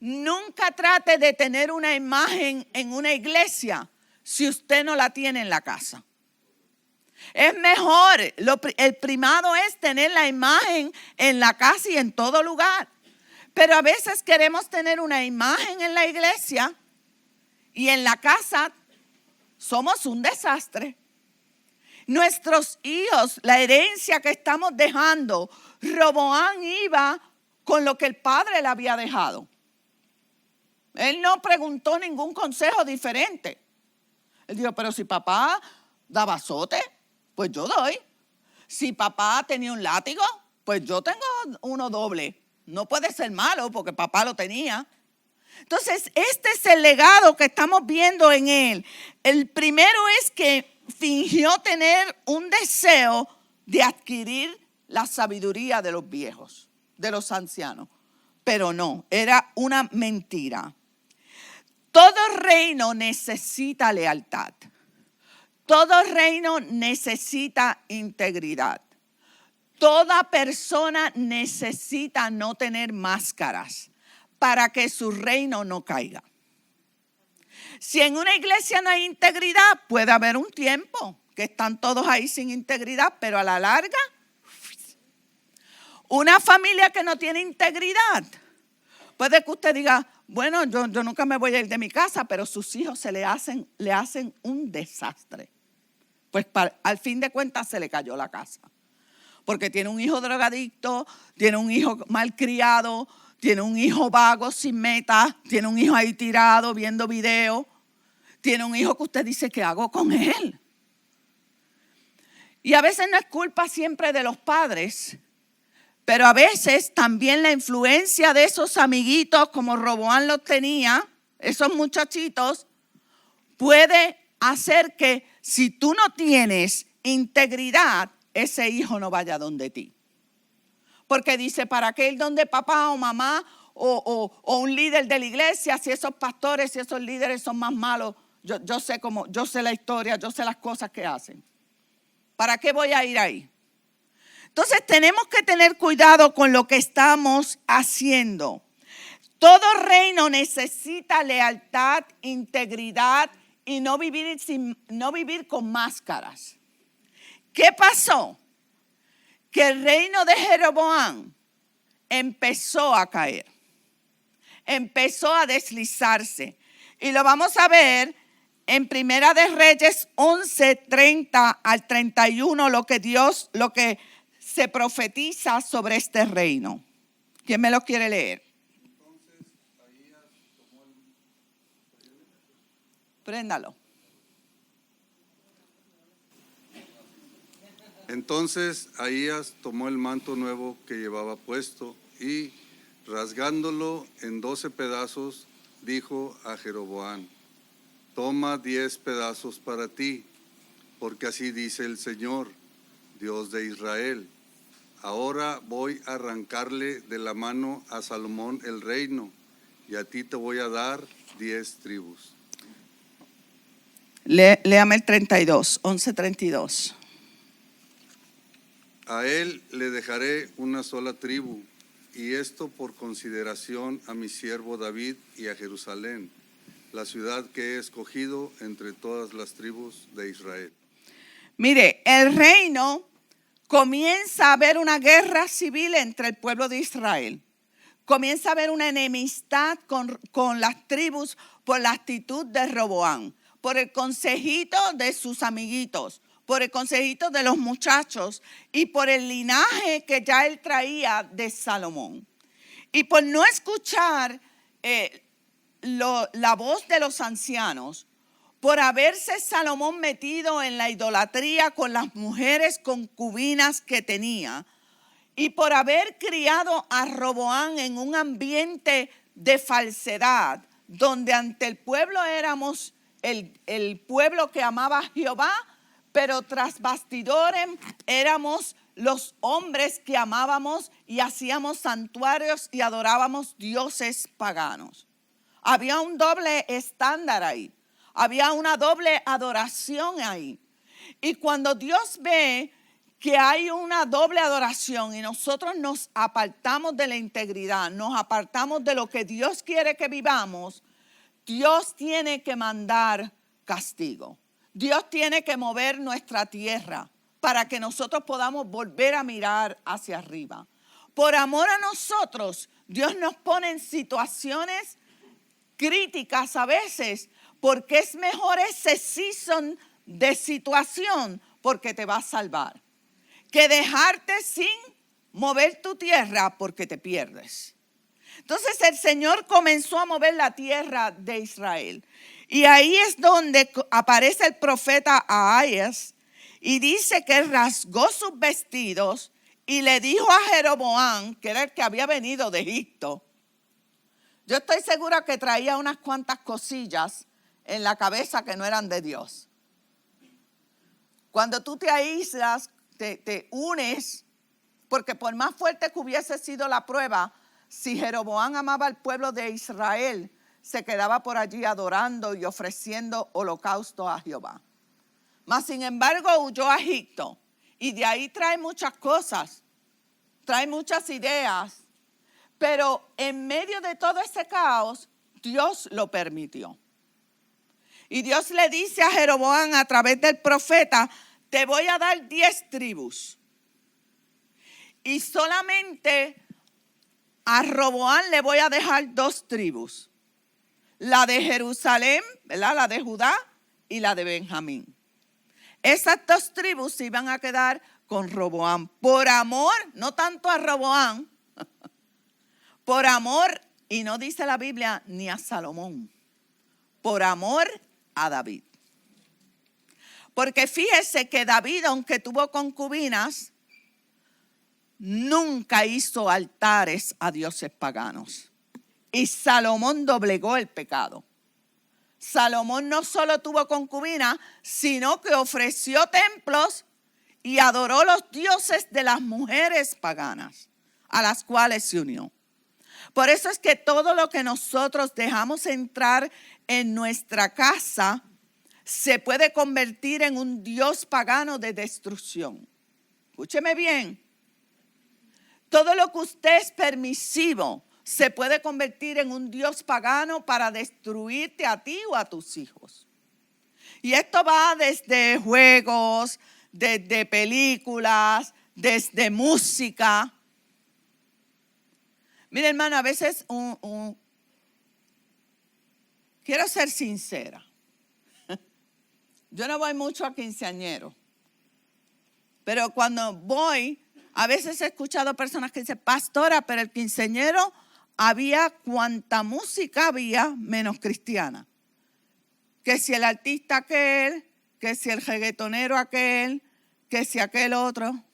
Nunca trate de tener una imagen en una iglesia si usted no la tiene en la casa. Es mejor, el primado es tener la imagen en la casa y en todo lugar. Pero a veces queremos tener una imagen en la iglesia y en la casa somos un desastre. Nuestros hijos, la herencia que estamos dejando, Roboam iba con lo que el padre le había dejado. Él no preguntó ningún consejo diferente. Él dijo, pero si papá daba azote, pues yo doy. Si papá tenía un látigo, pues yo tengo uno doble. No puede ser malo porque papá lo tenía. Entonces, este es el legado que estamos viendo en él. El primero es que fingió tener un deseo de adquirir la sabiduría de los viejos, de los ancianos. Pero no, era una mentira. Todo reino necesita lealtad. Todo reino necesita integridad. Toda persona necesita no tener máscaras para que su reino no caiga. Si en una iglesia no hay integridad, puede haber un tiempo que están todos ahí sin integridad, pero a la larga, una familia que no tiene integridad, puede que usted diga, bueno, yo nunca me voy a ir de mi casa, pero sus hijos le hacen un desastre. Pues al fin de cuentas se le cayó la casa. Porque tiene un hijo drogadicto, tiene un hijo malcriado, tiene un hijo vago sin meta, tiene un hijo ahí tirado viendo video, tiene un hijo que usted dice, ¿qué hago con él? Y a veces no es culpa siempre de los padres, pero a veces también la influencia de esos amiguitos como Roboam los tenía, esos muchachitos, puede hacer que si tú no tienes integridad, ese hijo no vaya donde ti. Porque dice, ¿para qué ir donde papá o mamá o un líder de la iglesia si esos pastores, si esos líderes son más malos? Yo sé la historia, yo sé las cosas que hacen. ¿Para qué voy a ir ahí? Entonces tenemos que tener cuidado con lo que estamos haciendo. Todo reino necesita lealtad, integridad y no vivir con máscaras. ¿Qué pasó? Que el reino de Jeroboam empezó a caer, empezó a deslizarse. Y lo vamos a ver en Primera de Reyes 11, 30 al 31, lo que se profetiza sobre este reino. ¿Quién me lo quiere leer? Préndalo. Entonces Ahías tomó el manto nuevo que llevaba puesto y, rasgándolo en 12 pedazos, dijo a Jeroboam, toma 10 pedazos para ti, porque así dice el Señor, Dios de Israel. Ahora voy a arrancarle de la mano a Salomón el reino, y a ti te voy a dar 10 tribus. Léame el 32, 11:32. A él le dejaré una sola tribu, y esto por consideración a mi siervo David y a Jerusalén, la ciudad que he escogido entre todas las tribus de Israel. Mire, el reino comienza a haber una guerra civil entre el pueblo de Israel. Comienza a haber una enemistad con las tribus por la actitud de Roboam, por el consejito de sus amiguitos, por el consejito de los muchachos y por el linaje que ya él traía de Salomón. Y por no escuchar la voz de los ancianos, por haberse Salomón metido en la idolatría con las mujeres concubinas que tenía y por haber criado a Roboam en un ambiente de falsedad, donde ante el pueblo éramos el pueblo que amaba a Jehová, pero tras bastidores éramos los hombres que amábamos y hacíamos santuarios y adorábamos dioses paganos. Había un doble estándar ahí. Había una doble adoración ahí. Y cuando Dios ve que hay una doble adoración y nosotros nos apartamos de la integridad, nos apartamos de lo que Dios quiere que vivamos, Dios tiene que mandar castigo. Dios tiene que mover nuestra tierra para que nosotros podamos volver a mirar hacia arriba. por amor a nosotros, Dios nos pone en situaciones críticas a veces, porque es mejor ese season de situación, porque te va a salvar, que dejarte sin mover tu tierra porque te pierdes. Entonces el Señor comenzó a mover la tierra de Israel. Y ahí es donde aparece el profeta Ahías y dice que él rasgó sus vestidos y le dijo a Jeroboam, que era el que había venido de Egipto. Yo estoy segura que traía unas cuantas cosillas en la cabeza que no eran de Dios. Cuando tú te aíslas, te unes, porque por más fuerte que hubiese sido la prueba, si Jeroboam amaba al pueblo de Israel, se quedaba por allí adorando y ofreciendo holocausto a Jehová. Mas sin embargo huyó a Egipto y de ahí trae muchas cosas, trae muchas ideas, pero en medio de todo ese caos, Dios lo permitió. Y Dios le dice a Jeroboam a través del profeta, te voy a dar 10 tribus. Y solamente a Roboam le voy a dejar 2 tribus. La de Jerusalén, ¿verdad? La de Judá y la de Benjamín. Esas 2 tribus se iban a quedar con Roboam. Por amor, no tanto a Roboam, por amor, y no dice la Biblia ni a Salomón, por amor a David. Porque fíjese que David, aunque tuvo concubinas, nunca hizo altares a dioses paganos. Y Salomón doblegó el pecado. Salomón no solo tuvo concubinas, sino que ofreció templos y adoró los dioses de las mujeres paganas, a las cuales se unió. Por eso es que todo lo que nosotros dejamos entrar en nuestra casa se puede convertir en un dios pagano de destrucción. Escúcheme bien. Todo lo que usted es permisivo se puede convertir en un dios pagano para destruirte a ti o a tus hijos. Y esto va desde juegos, desde películas, desde música. Mire, hermano, a veces quiero ser sincera. Yo no voy mucho a quinceañeros, pero cuando voy, a veces he escuchado personas que dicen, pastora, pero el quinceañero había cuanta música había menos cristiana. Que si el artista aquel, que si el reggaetonero aquel, que si aquel otro.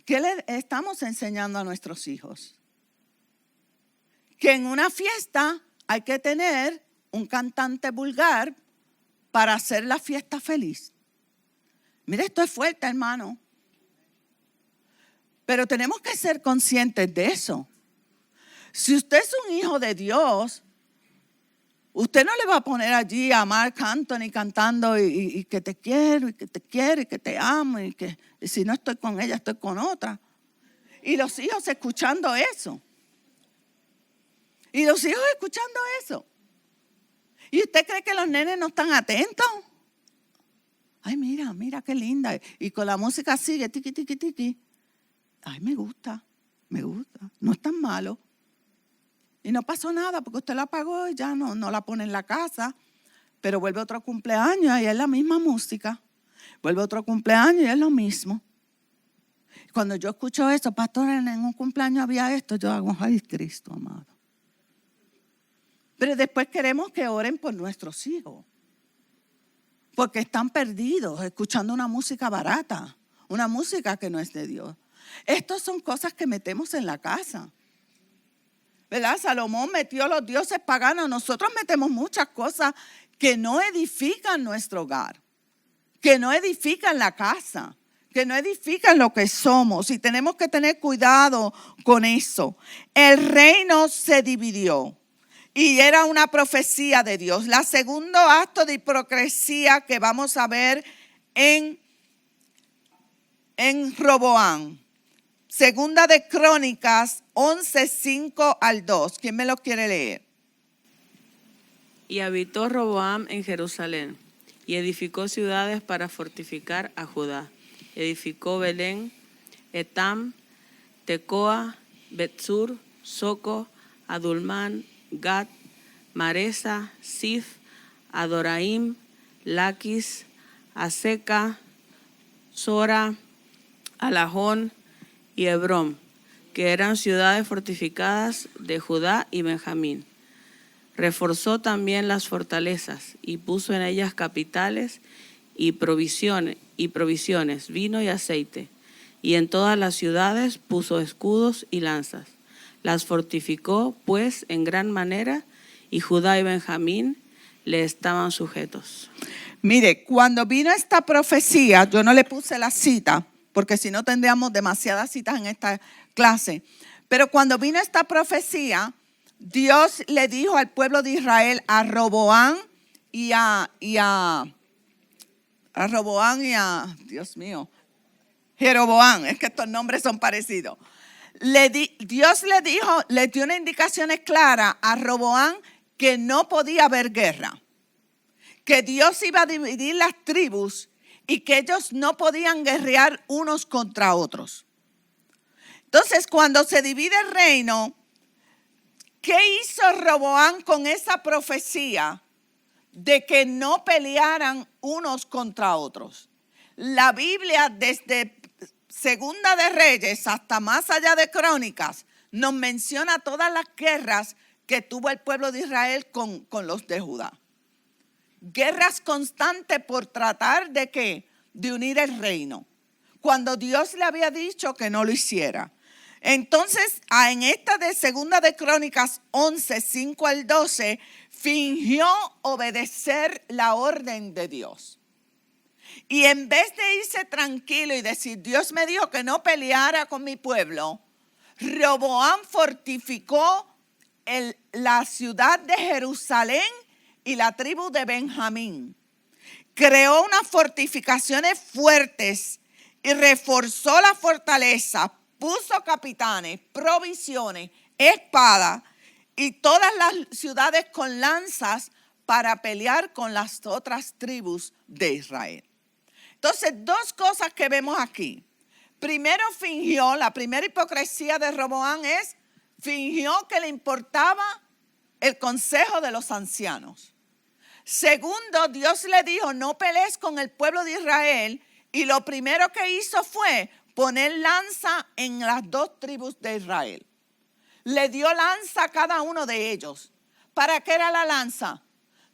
¿Qué le estamos enseñando a nuestros hijos? Que en una fiesta hay que tener un cantante vulgar para hacer la fiesta feliz. Mire, esto es fuerte, hermano. Pero tenemos que ser conscientes de eso. Si usted es un hijo de Dios, usted no le va a poner allí a Marc Anthony cantando y que te quiero, y que te quiero, y que te amo, y que y si no estoy con ella, estoy con otra. Y los hijos escuchando eso. Y los hijos escuchando eso. ¿Y usted cree que los nenes no están atentos? Ay, mira qué linda. Y con la música sigue, tiqui, tiqui, tiqui. Ay, me gusta. No es tan malo. Y no pasó nada porque usted la pagó y ya no la pone en la casa. Pero vuelve otro cumpleaños y es la misma música. Vuelve otro cumpleaños y es lo mismo. Cuando yo escucho eso, pastor, en un cumpleaños había esto, yo hago, ay, Cristo amado. Pero después queremos que oren por nuestros hijos. Porque están perdidos escuchando una música barata, una música que no es de Dios. Estas son cosas que metemos en la casa. ¿Verdad? Salomón metió los dioses paganos. Nosotros metemos muchas cosas que no edifican nuestro hogar, que no edifican la casa, que no edifican lo que somos. Y tenemos que tener cuidado con eso. El reino se dividió. Y era una profecía de Dios. La segundo acto de hipocresía que vamos a ver en Roboam. Segunda de Crónicas 11:5 al 2. ¿Quién me lo quiere leer? Y habitó Roboam en Jerusalén y edificó ciudades para fortificar a Judá. Edificó Belén, Etam, Tecoa, Betsur, Soco, Adulmán, Gat, Maresa, Sif, Adoraim, Laquis, Aseca, Sora, Alajón y Hebrón, que eran ciudades fortificadas de Judá y Benjamín. Reforzó también las fortalezas y puso en ellas capitales y provisiones, vino y aceite. Y en todas las ciudades puso escudos y lanzas. Las fortificó, pues, en gran manera, y Judá y Benjamín le estaban sujetos. Mire, cuando vino esta profecía, yo no le puse la cita, porque si no tendríamos demasiadas citas en esta clase. Pero cuando vino esta profecía, Dios le dijo al pueblo de Israel, a Roboam y a Jeroboam, es que estos nombres son parecidos. Dios le dijo, le dio unas indicaciones claras a Roboam que no podía haber guerra, que Dios iba a dividir las tribus y que ellos no podían guerrear unos contra otros. Entonces, cuando se divide el reino, ¿qué hizo Roboam con esa profecía de que no pelearan unos contra otros? La Biblia, desde Segunda de Reyes hasta más allá de Crónicas, nos menciona todas las guerras que tuvo el pueblo de Israel con los de Judá. Guerras constantes por tratar de ¿qué? De unir el reino, cuando Dios le había dicho que no lo hiciera. Entonces, en esta de Segunda de Crónicas 11, 5 al 12, fingió obedecer la orden de Dios. Y en vez de irse tranquilo y decir, Dios me dijo que no peleara con mi pueblo, Roboam fortificó la ciudad de Jerusalén y la tribu de Benjamín. Creó unas fortificaciones fuertes y reforzó la fortaleza, puso capitanes, provisiones, espadas y todas las ciudades con lanzas para pelear con las otras tribus de Israel. Entonces, dos cosas que vemos aquí. Primero fingió, la primera hipocresía de Roboam fingió que le importaba el consejo de los ancianos. Segundo, Dios le dijo, no pelees con el pueblo de Israel, y lo primero que hizo fue poner lanza en las dos tribus de Israel. Le dio lanza a cada uno de ellos. ¿Para qué era la lanza?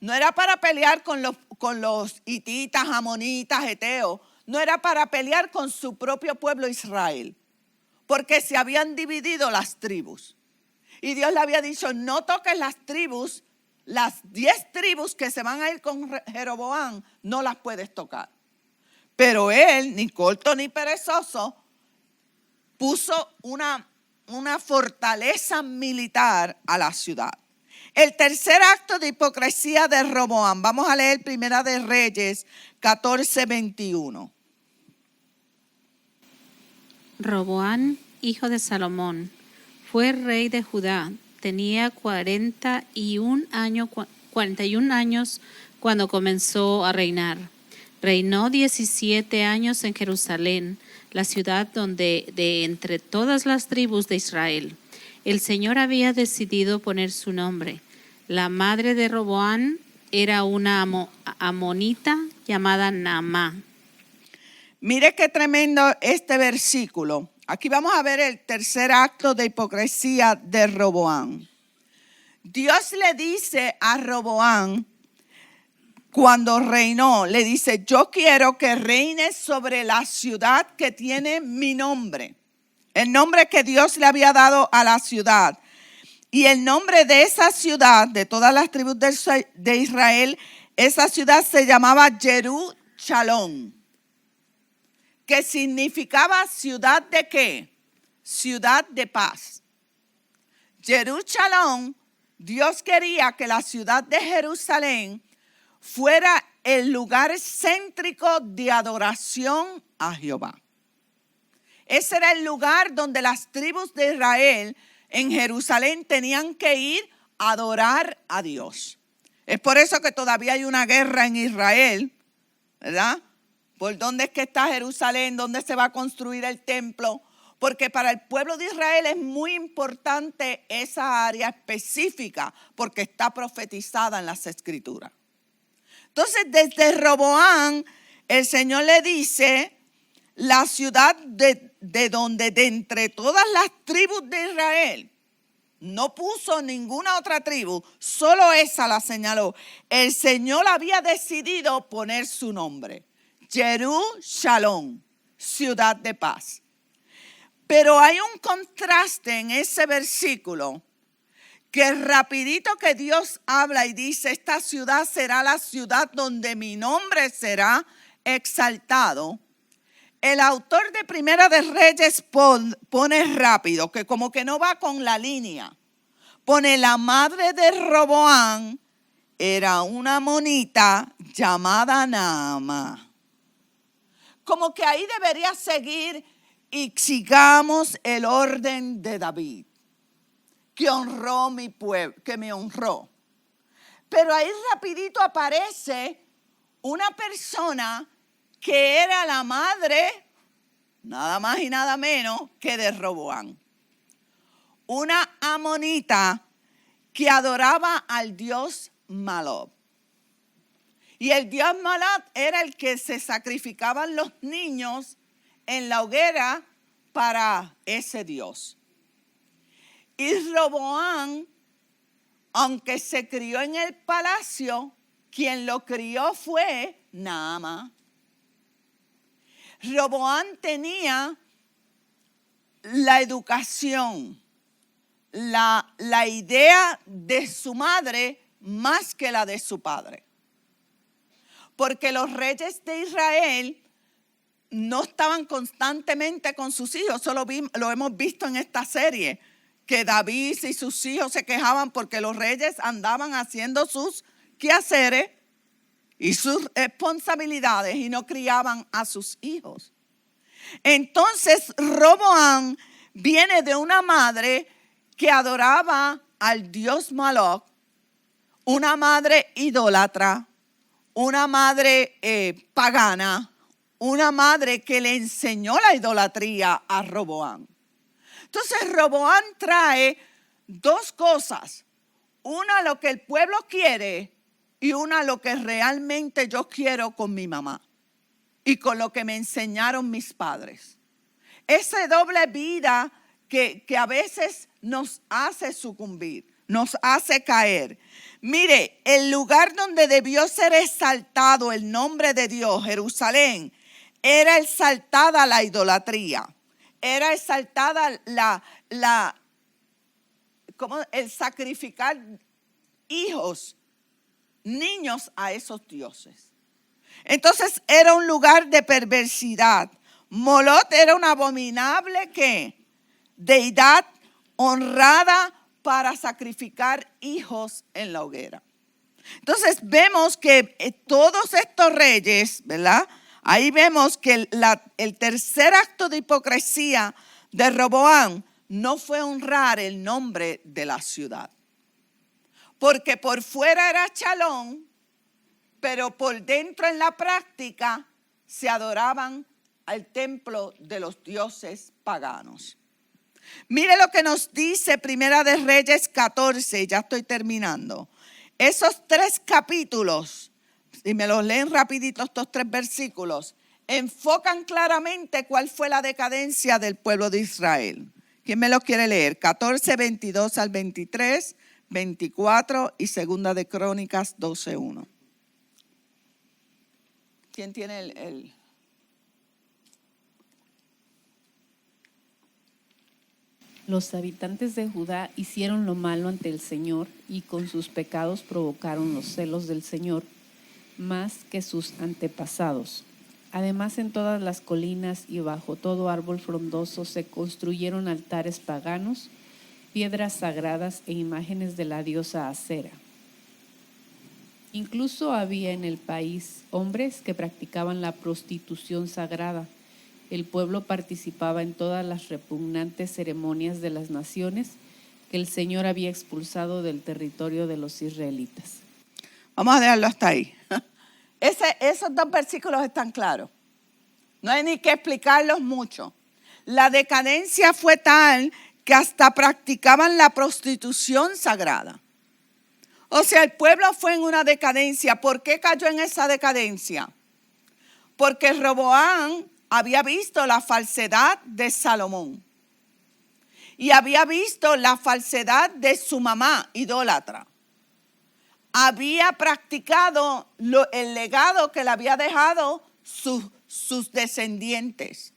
No era para pelear con los hititas, amonitas, heteos. No era para pelear con su propio pueblo Israel, porque se habían dividido las tribus. Y Dios le había dicho, no toques las tribus, las 10 tribus que se van a ir con Jeroboam, no las puedes tocar. Pero él, ni corto ni perezoso, puso una fortaleza militar a la ciudad. El tercer acto de hipocresía de Roboam, vamos a leer Primera de Reyes 14, 21. Roboam, hijo de Salomón, fue rey de Judá. Tenía 41 años cuando comenzó a reinar. Reinó 17 años en Jerusalén, la ciudad donde de entre todas las tribus de Israel el Señor había decidido poner su nombre. La madre de Roboam era una amonita llamada Naamá. Mire qué tremendo este versículo. Aquí vamos a ver el tercer acto de hipocresía de Roboam. Dios le dice a Roboam, cuando reinó, le dice, yo quiero que reines sobre la ciudad que tiene mi nombre. El nombre que Dios le había dado a la ciudad. Y el nombre de esa ciudad, de todas las tribus de Israel, esa ciudad se llamaba Jerusalén, que significaba ciudad de ¿qué? Ciudad de paz. Jerusalén, Dios quería que la ciudad de Jerusalén fuera el lugar céntrico de adoración a Jehová. Ese era el lugar donde las tribus de Israel en Jerusalén tenían que ir a adorar a Dios. Es por eso que todavía hay una guerra en Israel, ¿verdad? ¿Por dónde es que está Jerusalén? ¿Dónde se va a construir el templo? porque para el pueblo de Israel es muy importante esa área específica, porque está profetizada en las Escrituras. Entonces, desde Roboam, el Señor le dice, la ciudad de donde de entre todas las tribus de Israel, no puso ninguna otra tribu, solo esa la señaló. El Señor había decidido poner su nombre, Jerusalén, ciudad de paz. Pero hay un contraste en ese versículo, que rapidito que Dios habla y dice, esta ciudad será la ciudad donde mi nombre será exaltado. El autor de Primera de Reyes pone rápido, que como que no va con la línea. Pone la madre de Roboam, era una monita llamada Naama. Como que ahí debería seguir y sigamos el orden de David, que honró mi pueblo, que me honró. Pero ahí rapidito aparece una persona que era la madre, nada más y nada menos que de Roboam. Una amonita que adoraba al dios Moloc. Y el dios Moloc era el que se sacrificaban los niños en la hoguera para ese dios. Y Roboam, aunque se crió en el palacio, quien lo crió fue Naama. Roboam tenía la educación, la idea de su madre más que la de su padre. Porque los reyes de Israel no estaban constantemente con sus hijos. Eso lo hemos visto en esta serie, que David y sus hijos se quejaban porque los reyes andaban haciendo sus quehaceres y sus responsabilidades y no criaban a sus hijos. Entonces Roboam viene de una madre que adoraba al dios Moloc, una madre idólatra, una madre pagana, una madre que le enseñó la idolatría a Roboam. Entonces Roboam trae dos cosas, una lo que el pueblo quiere y una lo que realmente yo quiero con mi mamá y con lo que me enseñaron mis padres. Esa doble vida que a veces nos hace sucumbir, nos hace caer. Mire, el lugar donde debió ser exaltado el nombre de Dios, Jerusalén, era exaltada la idolatría, era exaltada el sacrificar hijos, niños a esos dioses. Entonces era un lugar de perversidad. Moloc era una abominable deidad honrada para sacrificar hijos en la hoguera. Entonces vemos que todos estos reyes, ¿verdad? Ahí vemos que el tercer acto de hipocresía de Roboam no fue honrar el nombre de la ciudad. Porque por fuera era Shalom, pero por dentro en la práctica se adoraban al templo de los dioses paganos. Mire lo que nos dice Primera de Reyes 14, ya estoy terminando. Esos 3 capítulos, si me los leen rapidito estos 3 versículos, enfocan claramente cuál fue la decadencia del pueblo de Israel. ¿Quién me los quiere leer? 14, 22 al 23, 24 y Segunda de Crónicas 12, 1. ¿Quién tiene el? Los habitantes de Judá hicieron lo malo ante el Señor y con sus pecados provocaron los celos del Señor más que sus antepasados. Además, en todas las colinas y bajo todo árbol frondoso se construyeron altares paganos, piedras sagradas e imágenes de la diosa Acera. Incluso había en el país hombres que practicaban la prostitución sagrada. El pueblo participaba en todas las repugnantes ceremonias de las naciones que el Señor había expulsado del territorio de los israelitas. Vamos a dejarlo hasta ahí. Esos 2 versículos están claros. No hay ni que explicarlos mucho. La decadencia fue tal que hasta practicaban la prostitución sagrada. O sea, el pueblo fue en una decadencia. ¿Por qué cayó en esa decadencia? Porque Roboam había visto la falsedad de Salomón y había visto la falsedad de su mamá idólatra. Había practicado el legado que le había dejado sus descendientes.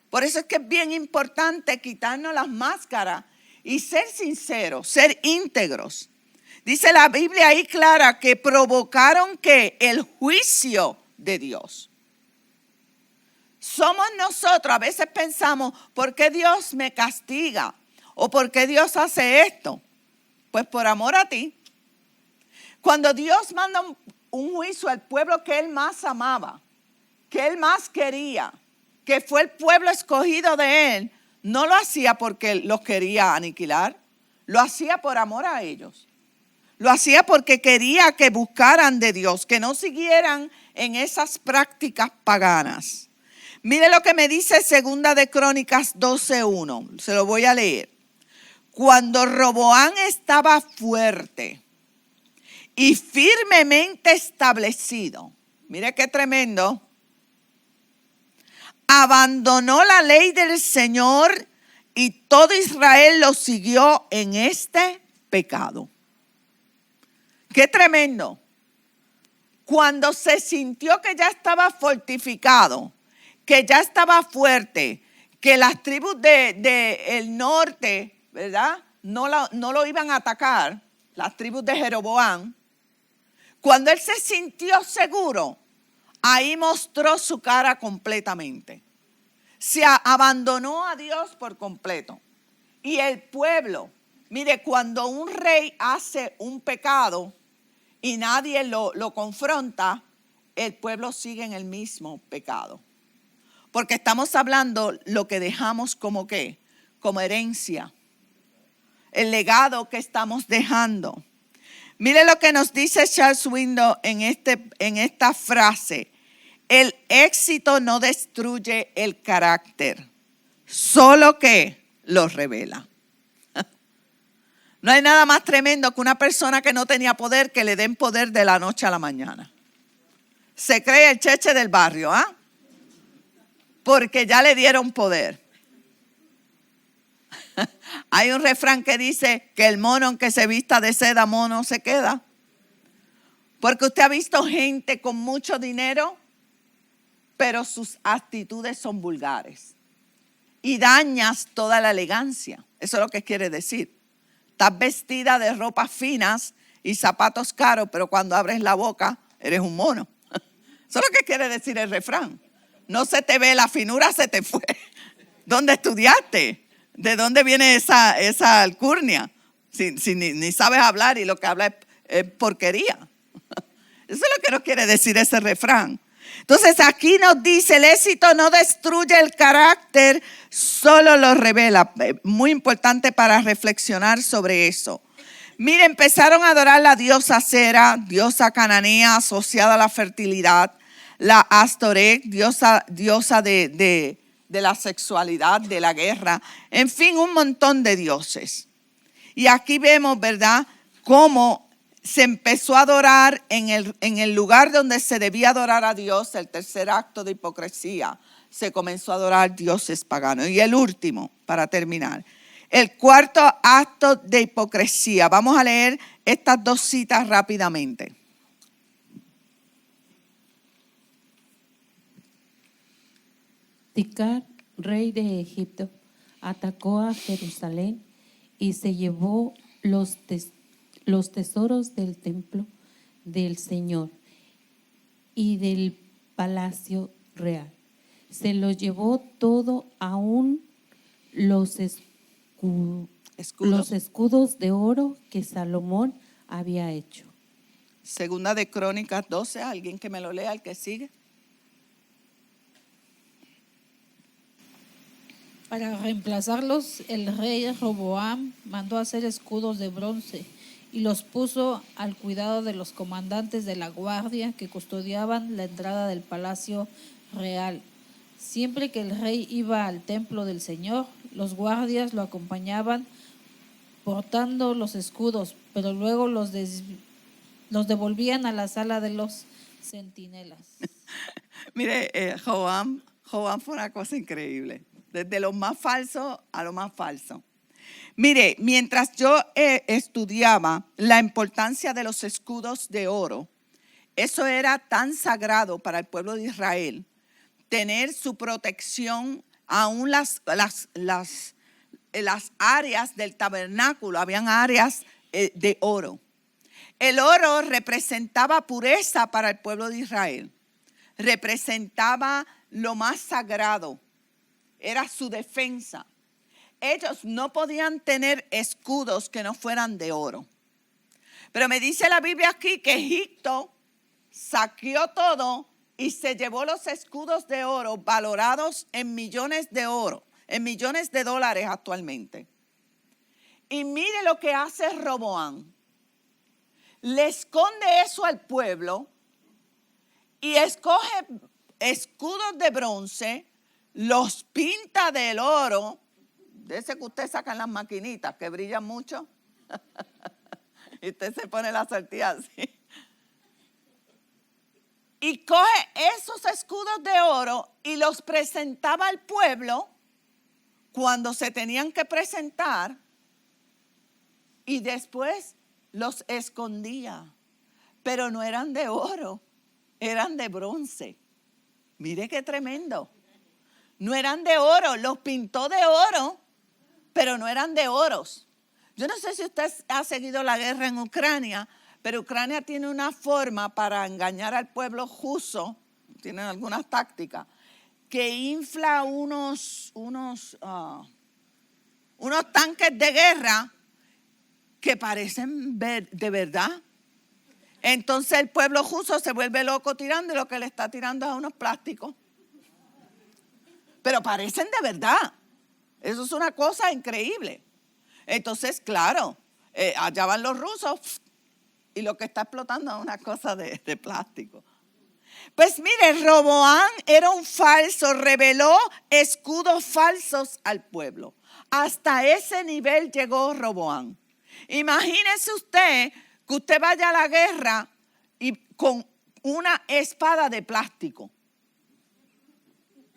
Por eso es que es bien importante quitarnos las máscaras y ser sinceros, ser íntegros. Dice la Biblia ahí clara que provocaron que el juicio de Dios. Somos nosotros, a veces pensamos, ¿por qué Dios me castiga? ¿O por qué Dios hace esto? Pues por amor a ti. Cuando Dios manda un juicio al pueblo que Él más amaba, que Él más quería, que fue el pueblo escogido de Él, no lo hacía porque los quería aniquilar, lo hacía por amor a ellos. Lo hacía porque quería que buscaran de Dios, que no siguieran en esas prácticas paganas. Mire lo que me dice 2 de Crónicas 12:1. Se lo voy a leer. Cuando Roboam estaba fuerte y firmemente establecido, mire qué tremendo, abandonó la ley del Señor y todo Israel lo siguió en este pecado. Qué tremendo. Cuando se sintió que ya estaba fortificado, que ya estaba fuerte, que las tribus del norte, ¿verdad? No lo iban a atacar, las tribus de Jeroboam. Cuando él se sintió seguro, ahí mostró su cara completamente. Se abandonó a Dios por completo. Y el pueblo, mire, cuando un rey hace un pecado y nadie lo confronta, el pueblo sigue en el mismo pecado. Porque estamos hablando lo que dejamos como qué, como herencia. El legado que estamos dejando. Mire lo que nos dice Charles Window en esta frase. El éxito no destruye el carácter, solo que lo revela. No hay nada más tremendo que una persona que no tenía poder que le den poder de la noche a la mañana. Se cree el cheche del barrio, ¿ah? Porque ya le dieron poder. Hay un refrán que dice que el mono que se vista de seda, mono se queda. Porque usted ha visto gente con mucho dinero, pero sus actitudes son vulgares. Y dañas toda la elegancia. Eso es lo que quiere decir. Estás vestida de ropas finas y zapatos caros, pero cuando abres la boca, eres un mono. Eso es lo que quiere decir el refrán. No se te ve, la finura se te fue. ¿Dónde estudiaste? ¿De dónde viene esa alcurnia? Si ni sabes hablar y lo que hablas es porquería. Eso es lo que nos quiere decir ese refrán. Entonces aquí nos dice, el éxito no destruye el carácter, solo lo revela. Muy importante para reflexionar sobre eso. Mire, empezaron a adorar la diosa Sera, diosa cananea asociada a la fertilidad, la Astoret, diosa de la sexualidad, de la guerra, en fin, un montón de dioses. Y aquí vemos, ¿verdad?, cómo se empezó a adorar en el lugar donde se debía adorar a Dios, el tercer acto de hipocresía, se comenzó a adorar dioses paganos. Y el último, para terminar, el cuarto acto de hipocresía. Vamos a leer estas dos citas rápidamente. Ticar, rey de Egipto, atacó a Jerusalén y se llevó los tesoros del templo del Señor y del palacio real. Se los llevó todo, aún los escudos de oro que Salomón había hecho. 2 de Crónicas 12, alguien que me lo lea, el que sigue. Para reemplazarlos, el rey Roboam mandó hacer escudos de bronce y los puso al cuidado de los comandantes de la guardia que custodiaban la entrada del palacio real. Siempre que el rey iba al templo del Señor, los guardias lo acompañaban portando los escudos, pero luego los devolvían a la sala de los centinelas. Mire, Joam fue una cosa increíble, desde lo más falso a lo más falso. Mire, mientras yo estudiaba la importancia de los escudos de oro, eso era tan sagrado para el pueblo de Israel, tener su protección, aún las áreas del tabernáculo, habían áreas de oro. El oro representaba pureza para el pueblo de Israel, representaba lo más sagrado, era su defensa. Ellos no podían tener escudos que no fueran de oro. Pero me dice la Biblia aquí que Egipto saqueó todo y se llevó los escudos de oro valorados en millones de oro, en millones de dólares actualmente. Y mire lo que hace Roboam. Le esconde eso al pueblo y escoge escudos de bronce, los pinta del oro, de ese que usted saca en las maquinitas que brillan mucho. Y usted se pone la sortija así. Y coge esos escudos de oro y los presentaba al pueblo cuando se tenían que presentar y después los escondía. Pero no eran de oro, eran de bronce. Mire qué tremendo. No eran de oro, los pintó de oro, pero no eran de oros. Yo no sé si usted ha seguido la guerra en Ucrania, pero Ucrania tiene una forma para engañar al pueblo ruso, tienen algunas tácticas, que infla unos tanques de guerra que parecen de verdad. Entonces el pueblo ruso se vuelve loco tirando y lo que le está tirando es a unos plásticos. Pero parecen de verdad. Eso es una cosa increíble. Entonces, claro, allá van los rusos y lo que está explotando es una cosa de plástico. Pues mire, Roboam era un falso, reveló escudos falsos al pueblo. Hasta ese nivel llegó Roboam. Imagínese usted que usted vaya a la guerra y con una espada de plástico.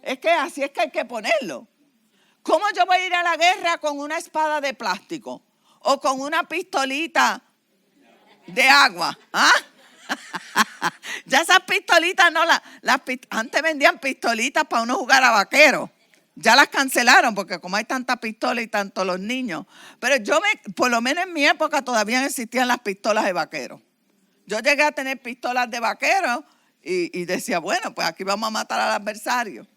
Es que así es que hay que ponerlo. ¿Cómo yo voy a ir a la guerra con una espada de plástico? O con una pistolita de agua. ¿Ah? Ya esas pistolitas no antes vendían pistolitas para uno jugar a vaquero. Ya las cancelaron porque como hay tanta pistola y tanto los niños. Pero por lo menos en mi época todavía existían las pistolas de vaquero. Yo llegué a tener pistolas de vaquero y decía, bueno, pues aquí vamos a matar al adversario.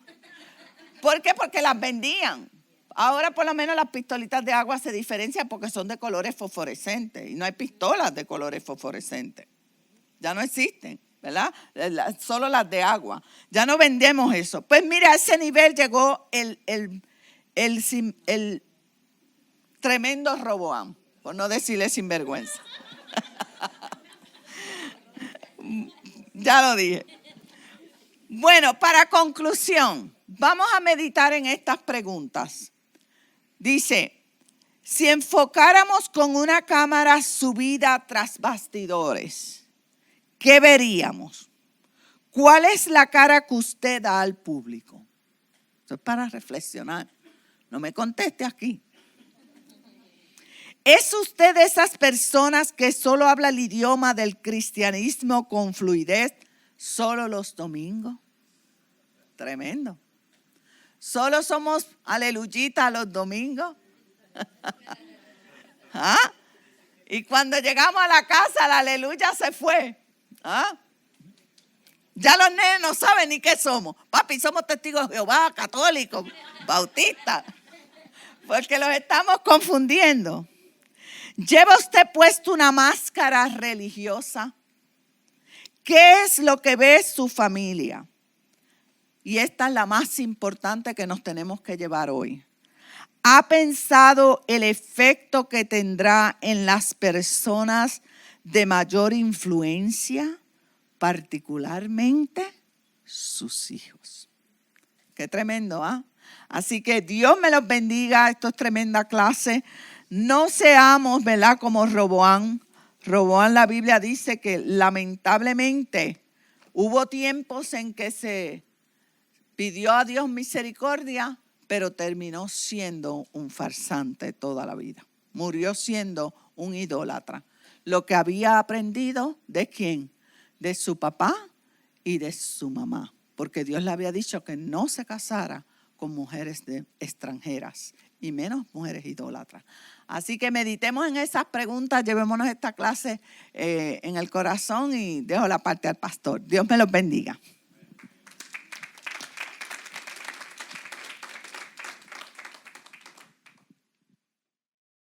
¿Por qué? Porque las vendían. Ahora por lo menos las pistolitas de agua se diferencian porque son de colores fosforescentes y no hay pistolas de colores fosforescentes. Ya no existen, ¿verdad? Solo las de agua. Ya no vendemos eso. Pues mira, a ese nivel llegó el tremendo Roboam, por no decirle sinvergüenza. Ya lo dije. Bueno, para conclusión, vamos a meditar en estas preguntas. Dice, si enfocáramos con una cámara subida tras bastidores, ¿qué veríamos? ¿Cuál es la cara que usted da al público? Eso es para reflexionar. No me conteste aquí. ¿Es usted de esas personas que solo habla el idioma del cristianismo con fluidez solo los domingos? Tremendo. Solo somos aleluyitas los domingos. ¿Ah? Y cuando llegamos a la casa, la aleluya se fue. ¿Ah? Ya los nenes no saben ni qué somos. Papi, somos testigos de Jehová, católicos, bautistas. Porque los estamos confundiendo. ¿Lleva usted puesto una máscara religiosa? ¿Qué es lo que ve su familia? Y esta es la más importante que nos tenemos que llevar hoy. ¿Ha pensado el efecto que tendrá en las personas de mayor influencia, particularmente sus hijos? Qué tremendo, ¿ah? Así que Dios me los bendiga. Esto es tremenda clase. No seamos, ¿verdad?, como Roboam. Roboam, la Biblia dice que lamentablemente hubo tiempos en que se pidió a Dios misericordia, pero terminó siendo un farsante toda la vida. Murió siendo un idólatra. Lo que había aprendido, ¿de quién? De su papá y de su mamá. Porque Dios le había dicho que no se casara con mujeres extranjeras y menos mujeres idólatras. Así que meditemos en esas preguntas, llevémonos esta clase en el corazón y dejo la parte al pastor. Dios me los bendiga.